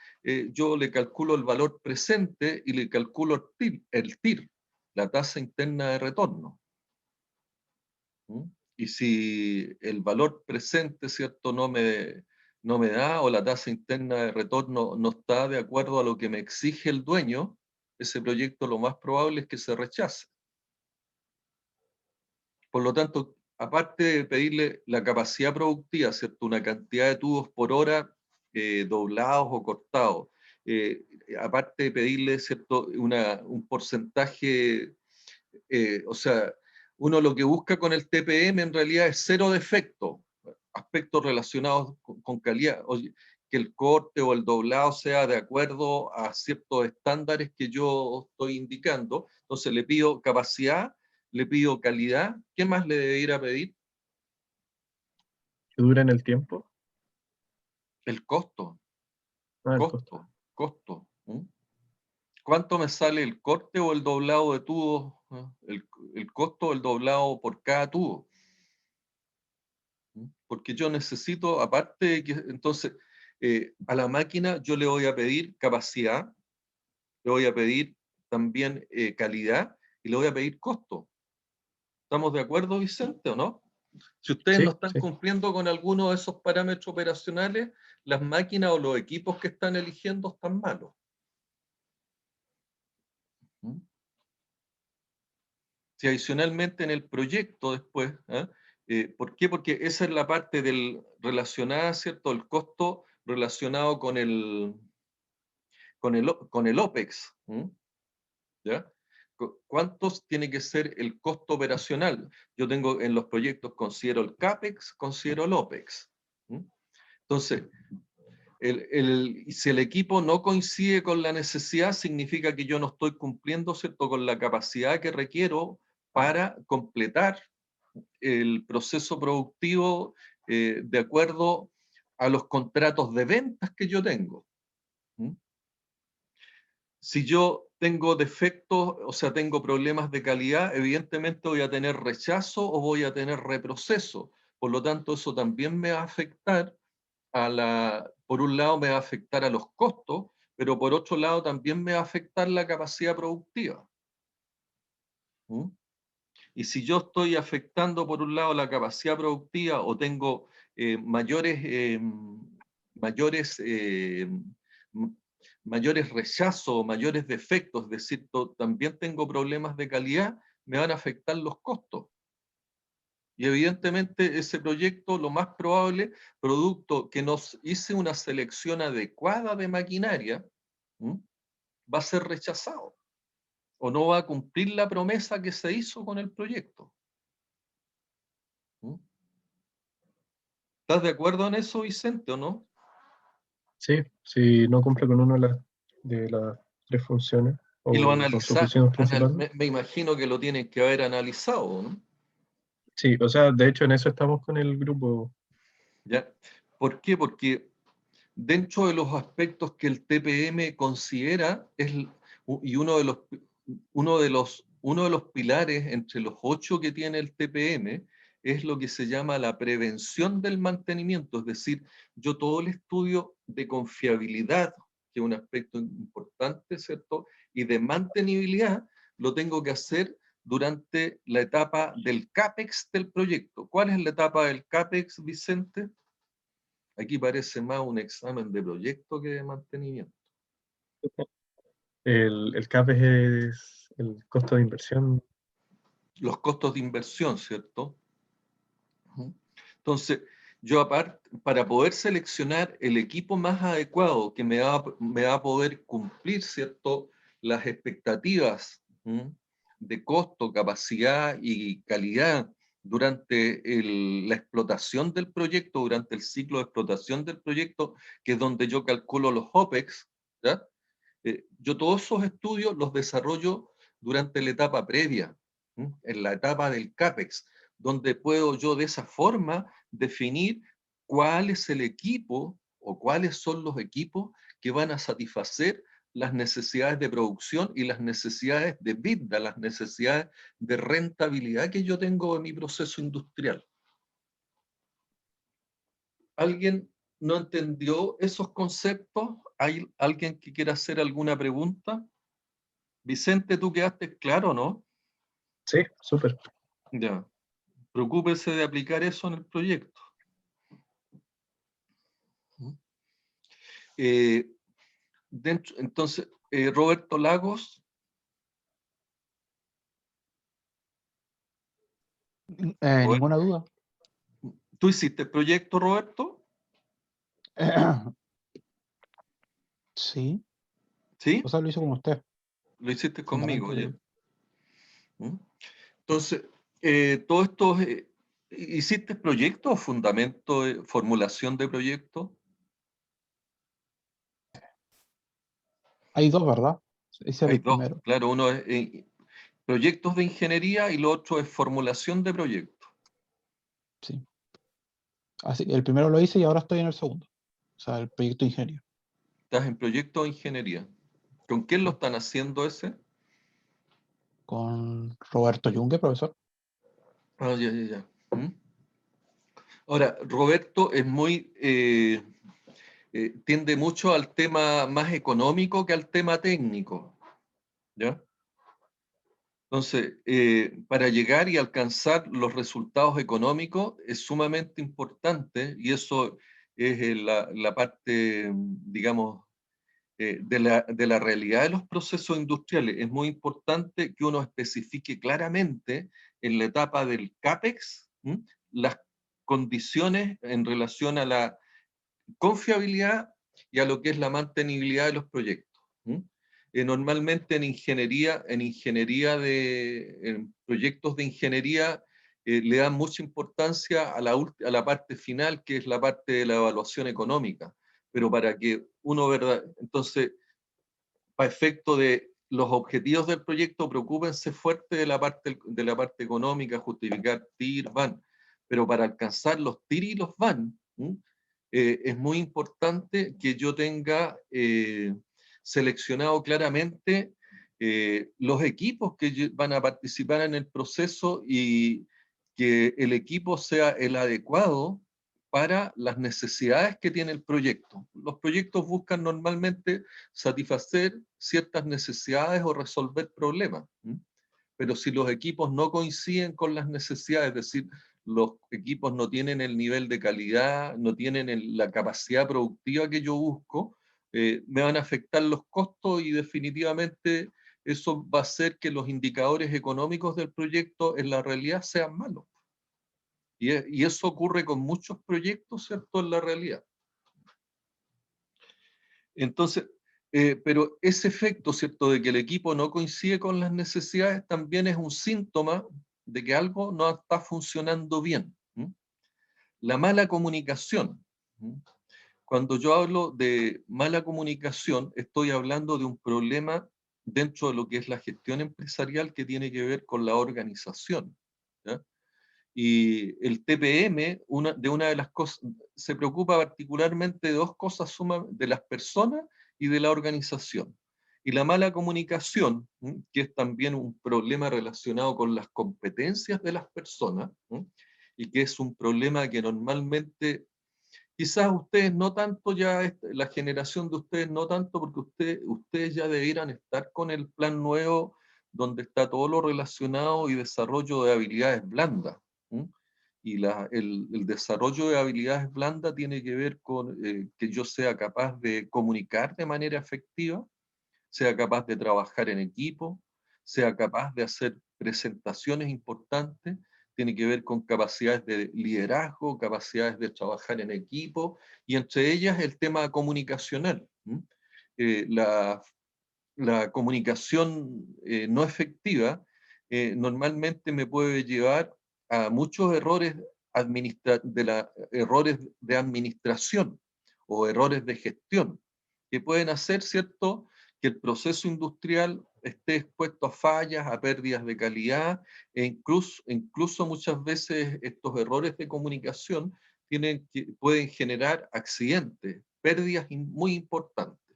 yo le calculo el valor presente y le calculo el TIR, la tasa interna de retorno. Y si el valor presente, ¿cierto?, no me da, o la tasa interna de retorno no está de acuerdo a lo que me exige el dueño, ese proyecto lo más probable es que se rechace. Por lo tanto, aparte de pedirle la capacidad productiva, ¿cierto?, una cantidad de tubos por hora doblados o cortados, aparte de pedirle, ¿cierto?, un porcentaje, o sea, uno lo que busca con el TPM en realidad es cero defecto, aspectos relacionados con calidad, que el corte o el doblado sea de acuerdo a ciertos estándares que yo estoy indicando. Entonces le pido capacidad, le pido calidad. ¿Qué más le debería pedir? Que duren el tiempo. El costo, El costo. costo. ¿Cuánto me sale el corte o el doblado de tubos? El costo del doblado por cada tubo. Porque yo necesito, aparte de que, entonces, a la máquina yo le voy a pedir capacidad, le voy a pedir también calidad, y le voy a pedir costo. ¿Estamos de acuerdo, Vicente, o no? Si ustedes no Sí, están sí. cumpliendo con alguno de esos parámetros operacionales, las máquinas o los equipos que están eligiendo están malos. Si adicionalmente en el proyecto después, ¿por qué? Porque esa es la parte relacionada, ¿cierto?, el costo relacionado con el OPEX. ¿Ya? ¿Cuántos tiene que ser el costo operacional? Yo tengo en los proyectos, considero el CAPEX, considero el OPEX. Entonces, si el equipo no coincide con la necesidad, significa que yo no estoy cumpliendo, ¿cierto?, con la capacidad que requiero para completar el proceso productivo de acuerdo a los contratos de ventas que yo tengo. Si yo tengo defectos, o sea, tengo problemas de calidad, evidentemente voy a tener rechazo o voy a tener reproceso. Por lo tanto, eso también me va a afectar por un lado me va a afectar a los costos, pero por otro lado también me va a afectar la capacidad productiva. Y si yo estoy afectando por un lado la capacidad productiva, o tengo mayores rechazos o mayores defectos, es decir, también tengo problemas de calidad, me van a afectar los costos. Y evidentemente ese proyecto, lo más probable, producto que nos hice una selección adecuada de maquinaria, va a ser rechazado o no va a cumplir la promesa que se hizo con el proyecto. ¿Mm? ¿Estás de acuerdo en eso, Vicente, o no? Sí, si no cumple con una de las tres funciones Y lo o con sus analizar, funciones principales. me imagino que lo tienen que haber analizado, ¿no? Sí, o sea, de hecho en eso estamos con el grupo. ¿Ya? ¿Por qué? Porque dentro de los aspectos que el TPM considera, y uno de los pilares entre los 8 que tiene el TPM, es lo que se llama la prevención del mantenimiento, es decir, yo todo el estudio de confiabilidad, que es un aspecto importante, ¿cierto? Y de mantenibilidad, lo tengo que hacer durante la etapa del CAPEX del proyecto. ¿Cuál es la etapa del CAPEX, Vicente? Aquí parece más un examen de proyecto que de mantenimiento. El CAPEX es el costo de inversión. Los costos de inversión, ¿cierto? Entonces, yo aparte, para poder seleccionar el equipo más adecuado que me va a poder cumplir, ¿cierto?, las expectativas de costo, capacidad y calidad durante la explotación del proyecto, durante el ciclo de explotación del proyecto, que es donde yo calculo los OPEX, ¿ya? Yo todos esos estudios los desarrollo durante la etapa previa, en la etapa del CAPEX, donde puedo yo de esa forma definir cuál es el equipo o cuáles son los equipos que van a satisfacer las necesidades de producción y las necesidades de vida, las necesidades de rentabilidad que yo tengo en mi proceso industrial. ¿Alguien no entendió esos conceptos? ¿Hay alguien que quiera hacer alguna pregunta? Vicente, ¿tú quedaste claro, no? Sí, súper. Ya. Preocúpese de aplicar eso en el proyecto. Entonces, Roberto Lagos. Ninguna duda. ¿Tú hiciste el proyecto, Roberto? Sí, ¿Sí? o sea, lo hice con usted. Lo hiciste conmigo, ¿ya? Fundamento Entonces, todo esto, ¿hiciste proyecto o fundamento de formulación de proyecto? Hay dos, ¿verdad? Ese era Hay el dos, primero. claro, uno es proyectos de ingeniería y lo otro es formulación de proyecto. Sí. Así, el primero lo hice y ahora estoy en el segundo. O sea, el proyecto de ingeniería. Estás en proyecto de ingeniería. ¿Con quién lo están haciendo ese? Con Roberto Yungue, profesor. Ah, ya. Ahora, Roberto es muy, tiende mucho al tema más económico que al tema técnico, ¿ya? Entonces, para llegar y alcanzar los resultados económicos es sumamente importante y eso es la parte, digamos, de la realidad de los procesos industriales. Es muy importante que uno especifique claramente en la etapa del CAPEX las condiciones en relación a la confiabilidad y a lo que es la mantenibilidad de los proyectos. Normalmente en proyectos de ingeniería, le dan mucha importancia a la parte final, que es la parte de la evaluación económica. Pero para que uno, ¿verdad? Entonces, para efecto de los objetivos del proyecto, preocúpense fuerte de la parte económica, justificar TIR, VAN. Pero para alcanzar los TIR y los VAN, es muy importante que yo tenga seleccionado claramente los equipos que van a participar en el proceso y que el equipo sea el adecuado para las necesidades que tiene el proyecto. Los proyectos buscan normalmente satisfacer ciertas necesidades o resolver problemas. Pero si los equipos no coinciden con las necesidades, es decir, los equipos no tienen el nivel de calidad, no tienen la capacidad productiva que yo busco, me van a afectar los costos y definitivamente eso va a hacer que los indicadores económicos del proyecto en la realidad sean malos. Y eso ocurre con muchos proyectos, ¿cierto?, en la realidad. Entonces, Pero ese efecto, ¿cierto?, de que el equipo no coincide con las necesidades también es un síntoma de que algo no está funcionando bien. La mala comunicación. Cuando yo hablo de mala comunicación, estoy hablando de un problema dentro de lo que es la gestión empresarial que tiene que ver con la organización, ¿ya? Y el TPM, una de las cosas, se preocupa particularmente de dos cosas de las personas y de la organización. Y la mala comunicación, que es también un problema relacionado con las competencias de las personas, y que es un problema que normalmente, quizás ustedes no tanto ya, la generación de ustedes no tanto, porque ustedes ya debieran estar con el plan nuevo, donde está todo lo relacionado y desarrollo de habilidades blandas. Y el desarrollo de habilidades blandas tiene que ver con que yo sea capaz de comunicar de manera efectiva, sea capaz de trabajar en equipo, sea capaz de hacer presentaciones importantes, tiene que ver con capacidades de liderazgo, capacidades de trabajar en equipo, y entre ellas el tema comunicacional. La comunicación no efectiva normalmente me puede llevar a muchos errores, errores de administración o errores de gestión, que pueden hacer, ¿cierto?, que el proceso industrial esté expuesto a fallas, a pérdidas de calidad, e incluso muchas veces estos errores de comunicación pueden generar accidentes, pérdidas muy importantes.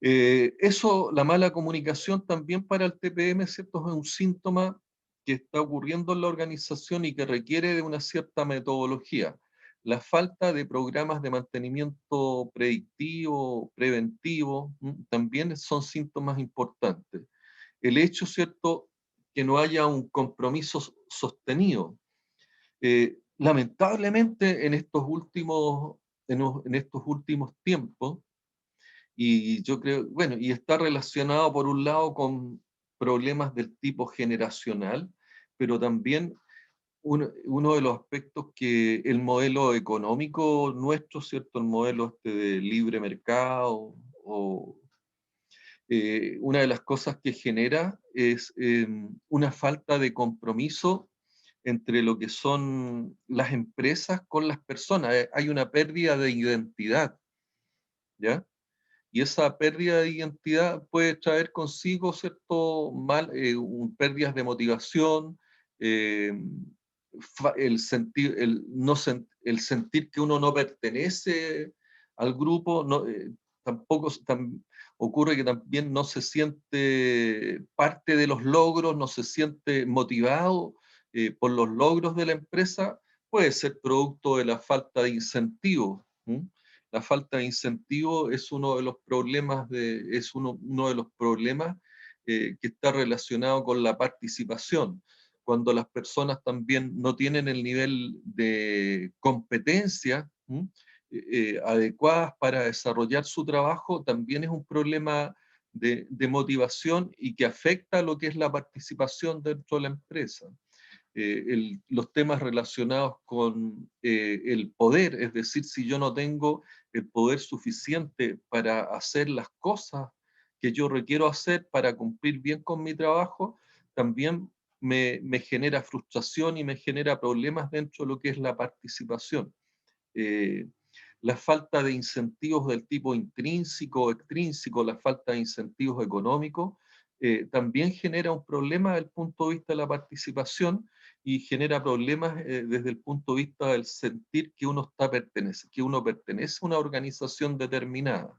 La mala comunicación también para el TPM, ¿cierto?, es un síntoma que está ocurriendo en la organización y que requiere de una cierta metodología. La falta de programas de mantenimiento predictivo, preventivo, también son síntomas importantes. El hecho, ¿cierto?, que no haya un compromiso sostenido. Lamentablemente en estos últimos tiempos, y yo creo, bueno, y está relacionado por un lado con problemas del tipo generacional, pero también uno de los aspectos que el modelo económico nuestro, ¿cierto? El modelo de libre mercado, una de las cosas que genera es una falta de compromiso entre lo que son las empresas con las personas. Hay una pérdida de identidad, ¿ya? Y esa pérdida de identidad puede traer consigo, ¿cierto?, pérdidas de motivación, el sentir que uno no pertenece al grupo, ocurre que también no se siente parte de los logros, no se siente motivado por los logros de la empresa, puede ser producto de la falta de incentivos. La falta de incentivo es uno de los problemas, que está relacionado con la participación. Cuando las personas también no tienen el nivel de competencia adecuadas para desarrollar su trabajo, también es un problema de motivación y que afecta lo que es la participación dentro de la empresa. Los temas relacionados con el poder, es decir, si yo no tengo el poder suficiente para hacer las cosas que yo requiero hacer para cumplir bien con mi trabajo, también me genera frustración y me genera problemas dentro de lo que es la participación. La falta de incentivos del tipo intrínseco o extrínseco, la falta de incentivos económicos, también genera un problema desde el punto de vista de la participación y genera problemas desde el punto de vista del sentir que uno pertenece a una organización determinada.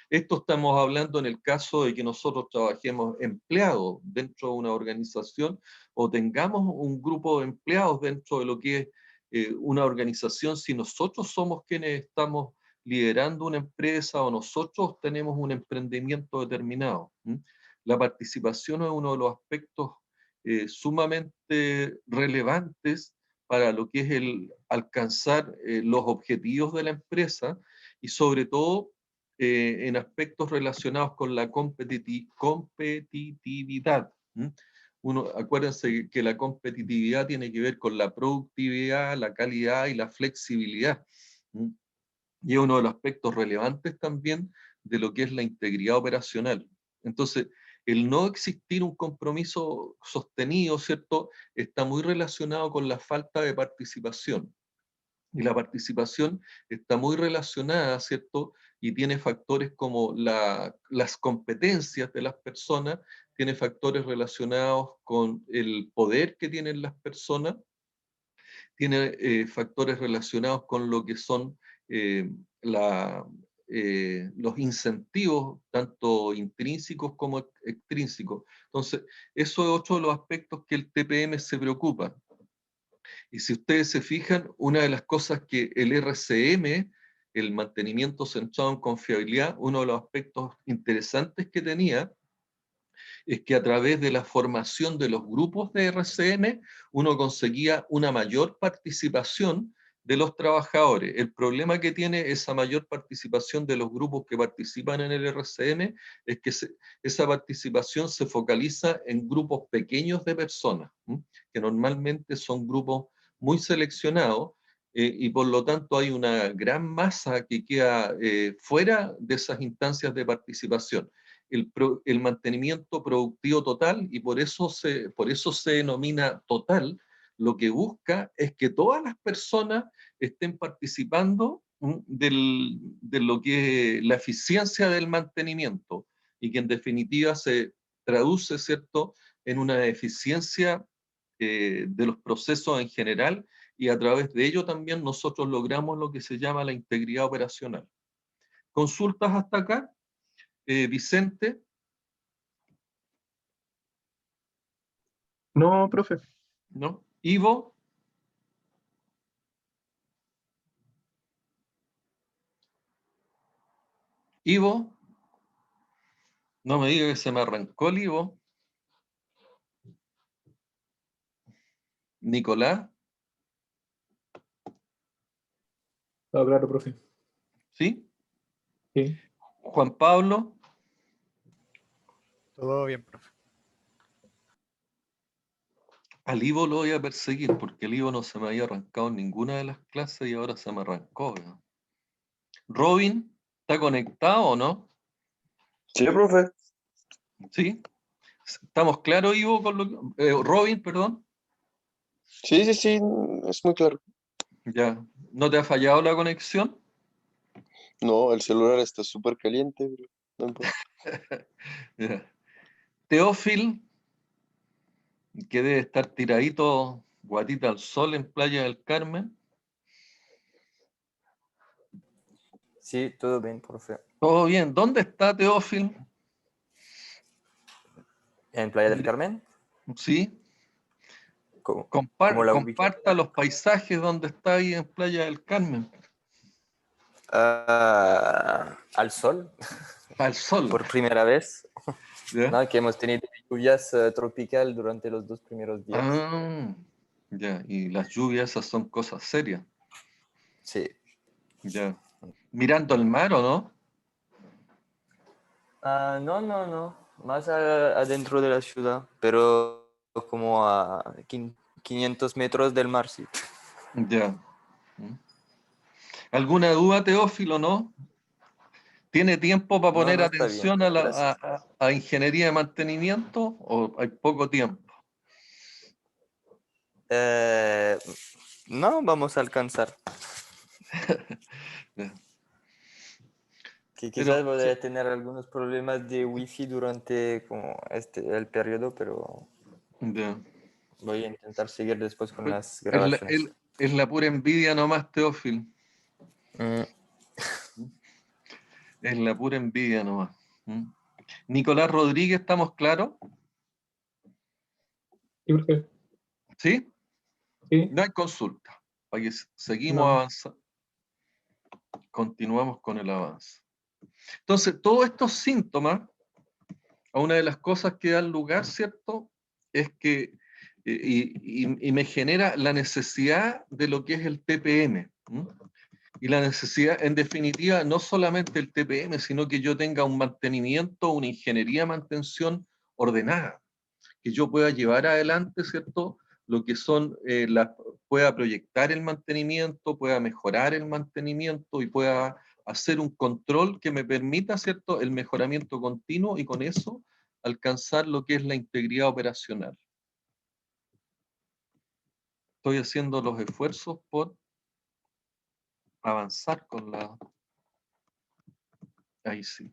Esto estamos hablando en el caso de que nosotros trabajemos empleados dentro de una organización o tengamos un grupo de empleados dentro de lo que es una organización, si nosotros somos quienes estamos liderando una empresa o nosotros tenemos un emprendimiento determinado. La participación es uno de los aspectos sumamente relevantes para lo que es el alcanzar los objetivos de la empresa y sobre todo en aspectos relacionados con la competitividad. Acuérdense que la competitividad tiene que ver con la productividad, la calidad y la flexibilidad. Y es uno de los aspectos relevantes también de lo que es la integridad operacional. Entonces, el no existir un compromiso sostenido, ¿cierto?, está muy relacionado con la falta de participación. Y la participación está muy relacionada, ¿cierto?, y tiene factores como las competencias de las personas, tiene factores relacionados con el poder que tienen las personas, tiene factores relacionados con lo que son los incentivos, tanto intrínsecos como extrínsecos. Entonces, eso es otro de los aspectos que el TPM se preocupa. Y si ustedes se fijan, una de las cosas que el RCM, el mantenimiento centrado en confiabilidad, uno de los aspectos interesantes que tenía, es que a través de la formación de los grupos de RCM, uno conseguía una mayor participación de los trabajadores. El problema que tiene esa mayor participación de los grupos que participan en el RCM es que esa participación se focaliza en grupos pequeños de personas, que normalmente son grupos muy seleccionados, y por lo tanto hay una gran masa que queda fuera de esas instancias de participación. El mantenimiento productivo total, y por eso se denomina total, lo que busca es que todas las personas estén participando de lo que es la eficiencia del mantenimiento, y que en definitiva se traduce, ¿cierto?, en una eficiencia de los procesos en general, y a través de ello también nosotros logramos lo que se llama la integridad operacional. ¿Consultas hasta acá? Vicente. No, profe. ¿No? Ivo. Ivo. No me diga que se me arrancó el Ivo. Nicolás. Todo claro, profe. ¿Sí? Sí. Juan Pablo. Todo bien, profe. Al Ivo lo voy a perseguir porque el Ivo no se me había arrancado en ninguna de las clases y ahora se me arrancó, ¿no? Robin, ¿está conectado o no? Sí, profe. ¿Sí? ¿Estamos claros, Ivo, con Robin, perdón? Sí, sí, sí, es muy claro. Ya. ¿No te ha fallado la conexión? No, el celular está súper caliente, pero no importa. Ya. Teófil, que debe estar tiradito, guatita al sol en Playa del Carmen. Sí, todo bien, profe. Todo bien. ¿Dónde está Teófil? ¿En Playa del Carmen? Sí. ¿Cómo la ubica? Comparta los paisajes donde está ahí en Playa del Carmen. Al sol, Al sol. por primera vez. ¿Ya? ¿No? Que hemos tenido lluvias tropicales durante los 2 primeros días. Ah, ya. Y las lluvias, esas son cosas serias. Sí. Ya. ¿Mirando el mar o no? No. Más adentro de la ciudad, pero como a 500 metros del mar, sí. Ya. ¿Alguna duda, Teófilo, no? ¿Tiene tiempo para poner No, está bien. atención Gracias. a ingeniería de mantenimiento o hay poco tiempo? No, vamos a alcanzar. Ya. Que Pero, quizás voy a tener algunos problemas de wifi durante como el periodo, pero ya. voy a intentar seguir después con las Es la, grabaciones. es la pura envidia nomás, Teófilo. Mm, Es la pura envidia nomás. Nicolás Rodríguez, ¿estamos claros? Sí, profe. ¿Sí? Sí. No hay consulta. Aquí seguimos No. avanzando. Continuamos con el avance. Entonces, todos estos síntomas, a una de las cosas que dan lugar, ¿cierto? Es que, y me genera la necesidad de lo que es el TPM. Y la necesidad, en definitiva, no solamente el TPM, sino que yo tenga un mantenimiento, una ingeniería de mantención ordenada, que yo pueda llevar adelante, ¿cierto? Lo que son, pueda proyectar el mantenimiento, pueda mejorar el mantenimiento y pueda hacer un control que me permita, ¿cierto?, el mejoramiento continuo y con eso alcanzar lo que es la integridad operacional. Estoy haciendo los esfuerzos por avanzar con la... Ahí sí.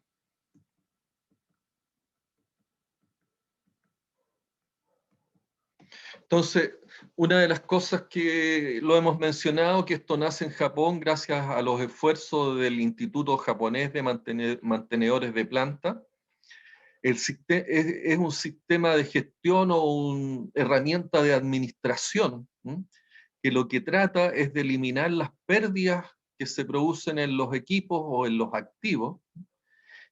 Entonces, una de las cosas que lo hemos mencionado, que esto nace en Japón gracias a los esfuerzos del Instituto Japonés de Mantenedores de Planta. Es un sistema de gestión o una herramienta de administración, que lo que trata es de eliminar las pérdidas que se producen en los equipos o en los activos,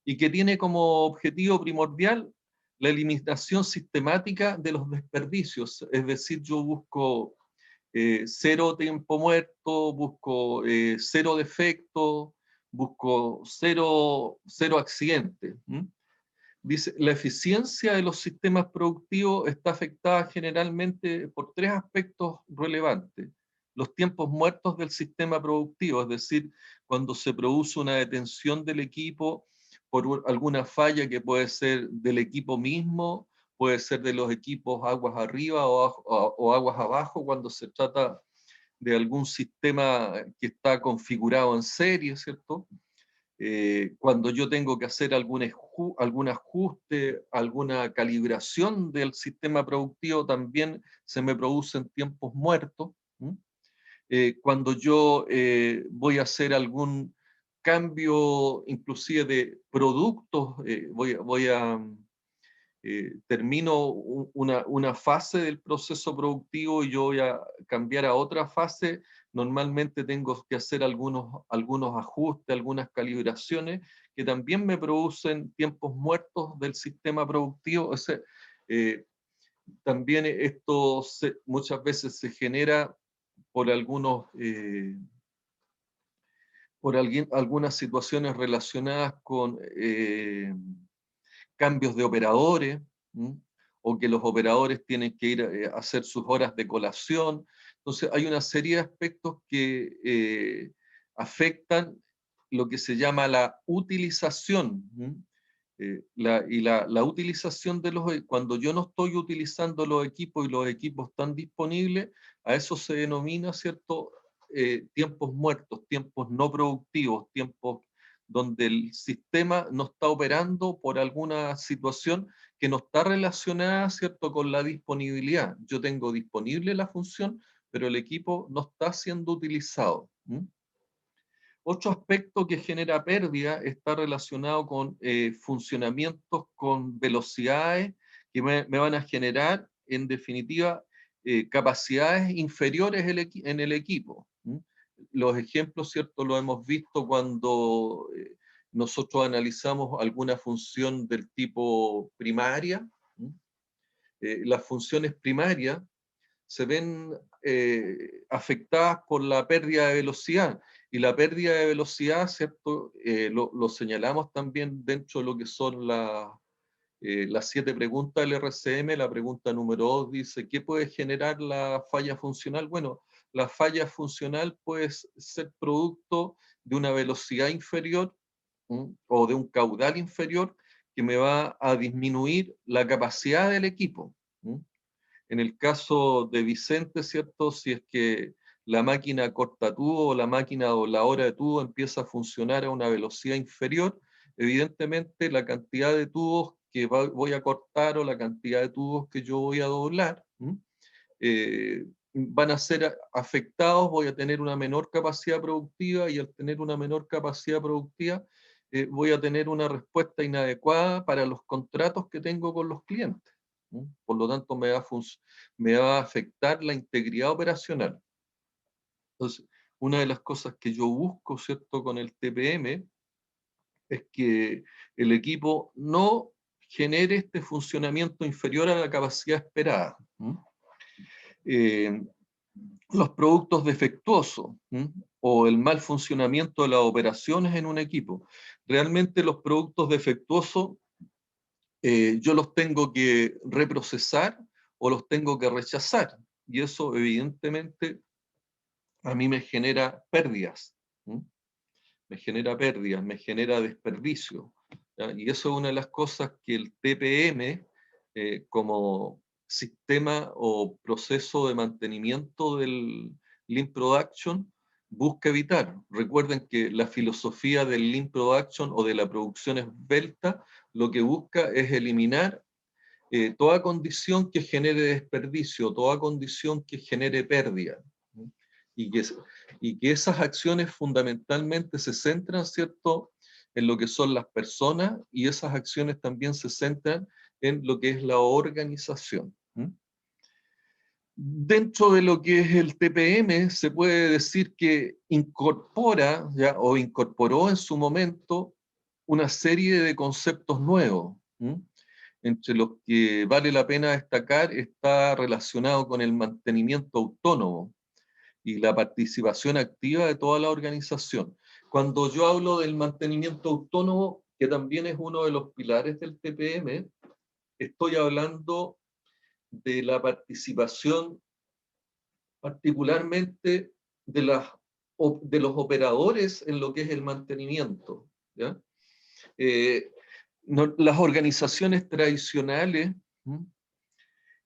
y que tiene como objetivo primordial la eliminación sistemática de los desperdicios. Es decir, yo busco cero tiempo muerto, busco cero defectos, busco cero accidentes. Dice, la eficiencia de los sistemas productivos está afectada generalmente por tres aspectos relevantes. Los tiempos muertos del sistema productivo, es decir, cuando se produce una detención del equipo por alguna falla que puede ser del equipo mismo, puede ser de los equipos aguas arriba o aguas abajo, cuando se trata de algún sistema que está configurado en serie, ¿cierto? Cuando yo tengo que hacer algún ajuste, alguna calibración del sistema productivo, también se me producen tiempos muertos. Cuando yo voy a hacer algún cambio, inclusive de productos, termino una fase del proceso productivo y yo voy a cambiar a otra fase, normalmente tengo que hacer algunos ajustes, algunas calibraciones que también me producen tiempos muertos del sistema productivo. También esto muchas veces se genera por algunas situaciones relacionadas con cambios de operadores, o que los operadores tienen que ir a hacer sus horas de colación. Entonces hay una serie de aspectos que afectan lo que se llama la utilización. La utilización de cuando yo no estoy utilizando los equipos y los equipos están disponibles, a eso se denomina, ¿cierto?, tiempos muertos, tiempos no productivos, tiempos donde el sistema no está operando por alguna situación que no está relacionada, ¿cierto?, con la disponibilidad. Yo tengo disponible la función, pero el equipo no está siendo utilizado. Otro aspecto que genera pérdida está relacionado con funcionamientos con velocidades que me van a generar, en definitiva, capacidades inferiores en el equipo. Los ejemplos, ¿cierto?, lo hemos visto cuando nosotros analizamos alguna función del tipo primaria. Las funciones primarias se ven afectadas por la pérdida de velocidad. Y la pérdida de velocidad, ¿cierto?, lo señalamos también dentro de lo que son las 7 preguntas del RCM. La pregunta número 2 dice, ¿qué puede generar la falla funcional? Bueno, la falla funcional puede ser producto de una velocidad inferior o de un caudal inferior que me va a disminuir la capacidad del equipo. En el caso de Vicente, ¿cierto?, si es que la máquina corta tubo o la máquina dobladora de tubo empieza a funcionar a una velocidad inferior, evidentemente la cantidad de tubos que voy a cortar o la cantidad de tubos que yo voy a doblar van a ser afectados, voy a tener una menor capacidad productiva, y al tener una menor capacidad productiva voy a tener una respuesta inadecuada para los contratos que tengo con los clientes. Por lo tanto, me va a afectar la integridad operacional. Entonces, una de las cosas que yo busco, ¿cierto?, con el TPM es que el equipo no genere este funcionamiento inferior a la capacidad esperada. Los productos defectuosos o el mal funcionamiento de las operaciones en un equipo. Realmente los productos defectuosos yo los tengo que reprocesar o los tengo que rechazar. Y eso evidentemente a mí me genera pérdidas. me genera pérdidas, me genera desperdicio. ¿Ya? Y eso es una de las cosas que el TPM, como sistema o proceso de mantenimiento del Lean Production, busca evitar. Recuerden que la filosofía del Lean Production o de la producción esbelta lo que busca es eliminar toda condición que genere desperdicio, toda condición que genere pérdida. Y que esas acciones fundamentalmente se centran, ¿cierto?, en lo que son las personas, y esas acciones también se centran en lo que es la organización. Dentro de lo que es el TPM, se puede decir que incorpora, ¿ya?, o incorporó en su momento una serie de conceptos nuevos. Entre los que vale la pena destacar está relacionado con el mantenimiento autónomo y la participación activa de toda la organización. Cuando yo hablo del mantenimiento autónomo, que también es uno de los pilares del TPM, estoy hablando de la participación particularmente de los operadores en lo que es el mantenimiento, ¿ya? Las organizaciones tradicionales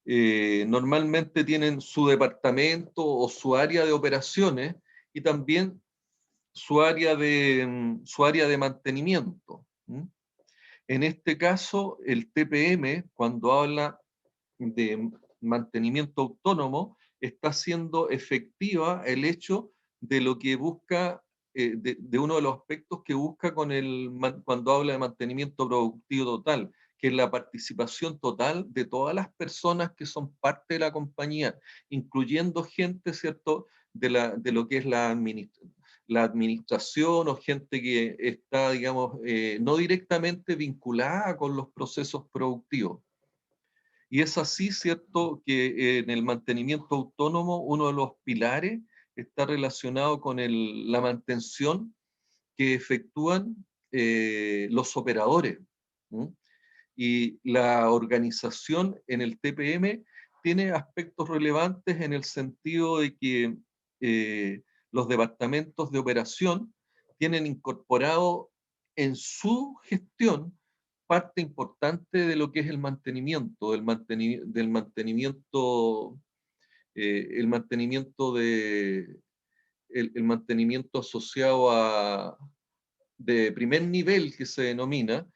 normalmente tienen su departamento o su área de operaciones y también su área de mantenimiento. En este caso, el TPM, cuando habla de mantenimiento autónomo, está haciendo efectiva el hecho de lo que busca, de uno de los aspectos que busca cuando habla de mantenimiento productivo total, que es la participación total de todas las personas que son parte de la compañía, incluyendo gente, ¿cierto?, de lo que es la administración o gente que está, digamos, no directamente vinculada con los procesos productivos. Y es así, ¿cierto?, que en el mantenimiento autónomo uno de los pilares está relacionado con la mantención que efectúan los operadores. Y la organización en el TPM tiene aspectos relevantes en el sentido de que los departamentos de operación tienen incorporado en su gestión parte importante de lo que es el mantenimiento, el mantenimiento asociado de primer nivel, que se denomina,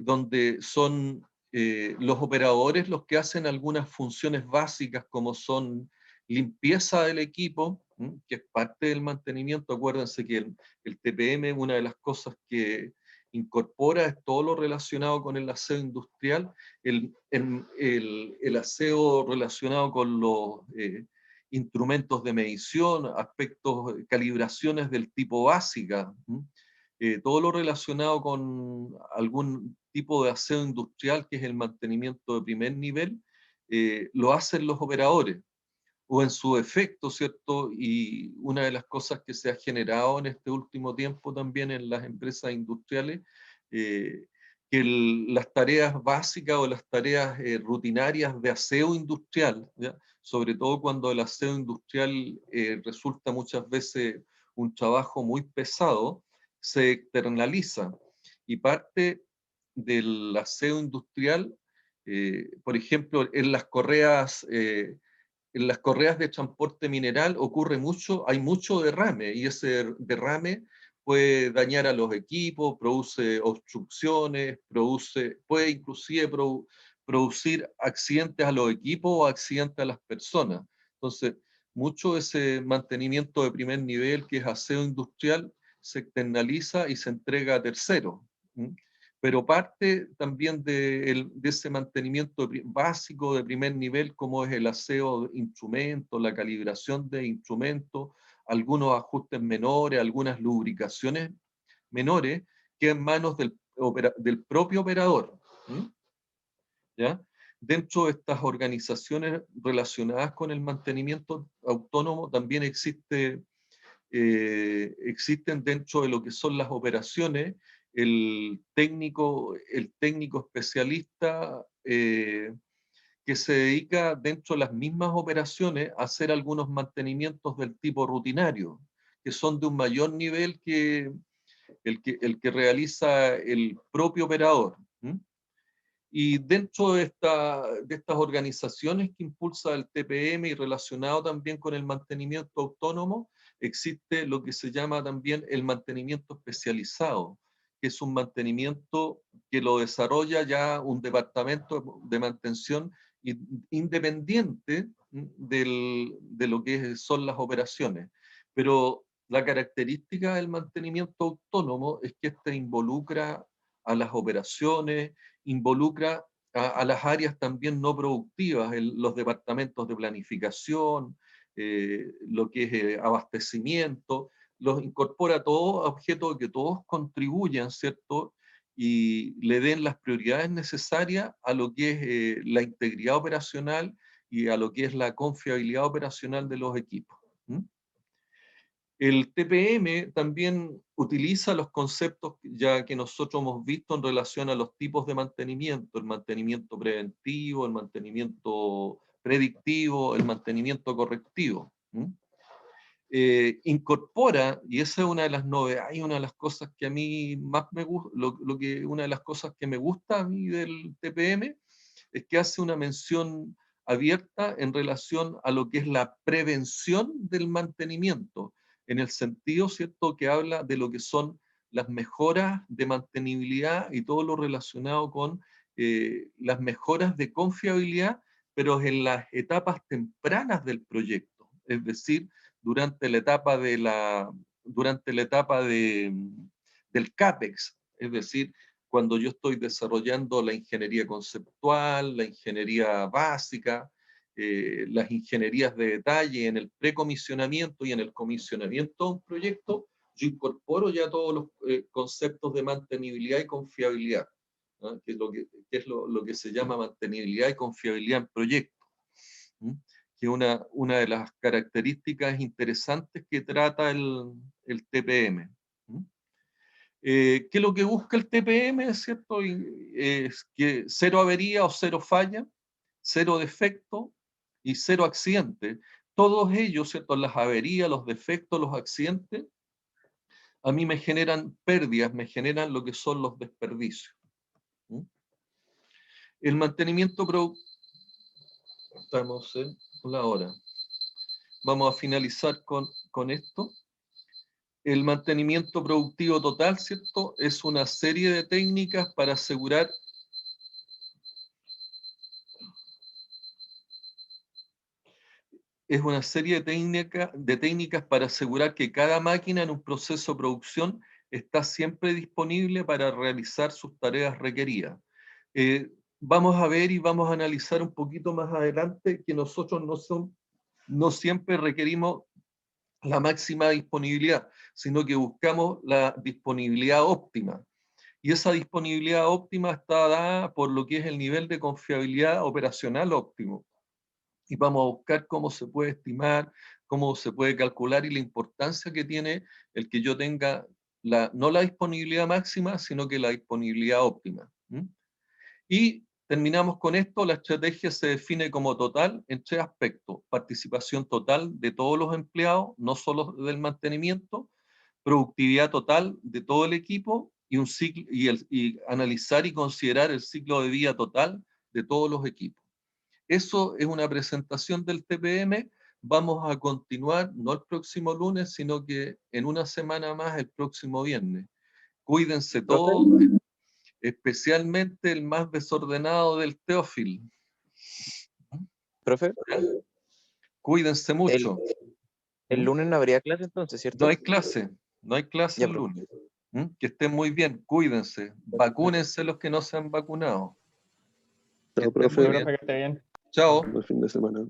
donde son los operadores los que hacen algunas funciones básicas como son limpieza del equipo, que es parte del mantenimiento. Acuérdense que el TPM, una de las cosas que incorpora es todo lo relacionado con el aseo industrial, el aseo relacionado con los instrumentos de medición, aspectos, calibraciones del tipo básica, todo lo relacionado con algún tipo de aseo industrial, que es el mantenimiento de primer nivel, lo hacen los operadores, o en su efecto, ¿cierto? Y una de las cosas que se ha generado en este último tiempo también en las empresas industriales, que las tareas básicas o las tareas rutinarias de aseo industrial, ¿ya?, sobre todo cuando el aseo industrial resulta muchas veces un trabajo muy pesado, se externaliza, y parte del aseo industrial, por ejemplo, en las correas de transporte mineral ocurre mucho, hay mucho derrame, y ese derrame puede dañar a los equipos, produce obstrucciones, puede inclusive producir accidentes a los equipos o accidentes a las personas. Entonces, mucho de ese mantenimiento de primer nivel, que es aseo industrial, se externaliza y se entrega a terceros. Pero parte también de ese mantenimiento básico de primer nivel, como es el aseo de instrumentos, la calibración de instrumentos, algunos ajustes menores, algunas lubricaciones menores, que en manos del propio operador. ¿Ya? Dentro de estas organizaciones relacionadas con el mantenimiento autónomo también existen dentro de lo que son las operaciones el técnico especialista que se dedica dentro de las mismas operaciones a hacer algunos mantenimientos del tipo rutinario, que son de un mayor nivel, que el que realiza el propio operador. Y dentro de estas organizaciones que impulsa el TPM y relacionado también con el mantenimiento autónomo, existe lo que se llama también el mantenimiento especializado, que es un mantenimiento que lo desarrolla ya un departamento de mantención independiente de lo que son las operaciones. Pero la característica del mantenimiento autónomo es que este involucra a las operaciones, involucra a las áreas también no productivas, los departamentos de planificación, lo que es abastecimiento, los incorpora a todos objetos que todos contribuyan, ¿cierto? Y le den las prioridades necesarias a lo que es la integridad operacional y a lo que es la confiabilidad operacional de los equipos. El TPM también utiliza los conceptos ya que nosotros hemos visto en relación a los tipos de mantenimiento, el mantenimiento preventivo, el mantenimiento predictivo, el mantenimiento correctivo. Incorpora, y esa es una de las novedades, una de las cosas que a mí más me gusta, una de las cosas que me gusta a mí del TPM, es que hace una mención abierta en relación a lo que es la prevención del mantenimiento, en el sentido, ¿cierto?, que habla de lo que son las mejoras de mantenibilidad y todo lo relacionado con las mejoras de confiabilidad, pero en las etapas tempranas del proyecto, es decir, durante la etapa del CAPEX, es decir, cuando yo estoy desarrollando la ingeniería conceptual, la ingeniería básica, las ingenierías de detalle en el precomisionamiento y en el comisionamiento de un proyecto, yo incorporo ya todos los conceptos de mantenibilidad y confiabilidad, ¿no? Que es lo que se llama mantenibilidad y confiabilidad en proyectos, que es una de las características interesantes que trata el TPM. ¿Qué es lo que busca el TPM? ¿Cierto? Es que cero avería o cero falla, cero defecto y cero accidente. Todos ellos, ¿cierto? Las averías, los defectos, los accidentes, a mí me generan pérdidas, me generan lo que son los desperdicios. El mantenimiento estamos en la hora. Vamos a finalizar con esto. El mantenimiento productivo total, ¿cierto? Es una serie de técnicas para asegurar para asegurar que cada máquina en un proceso de producción está siempre disponible para realizar sus tareas requeridas. Vamos a ver y vamos a analizar un poquito más adelante que nosotros no siempre requerimos la máxima disponibilidad, sino que buscamos la disponibilidad óptima. Y esa disponibilidad óptima está dada por lo que es el nivel de confiabilidad operacional óptimo. Y vamos a buscar cómo se puede estimar, cómo se puede calcular y la importancia que tiene el que yo tenga no la disponibilidad máxima, sino que la disponibilidad óptima. Y terminamos con esto. La estrategia se define como total en 3 aspectos: participación total de todos los empleados, no solo del mantenimiento; productividad total de todo el equipo; y un ciclo, y analizar y considerar el ciclo de vida total de todos los equipos. Eso es una presentación del TPM. Vamos a continuar, no el próximo lunes, sino que en una semana más, el próximo viernes. Cuídense todos, especialmente el más desordenado del Teófilo. Profe, Cuídense mucho. el lunes no habría clase entonces, ¿cierto? No hay clase Ya, el profe. lunes. Que estén muy bien, cuídense. Vacúnense los que no se han vacunado. Que Chao, estén muy profe. bien. Profe, que esté bien. Chao. Buen fin de semana.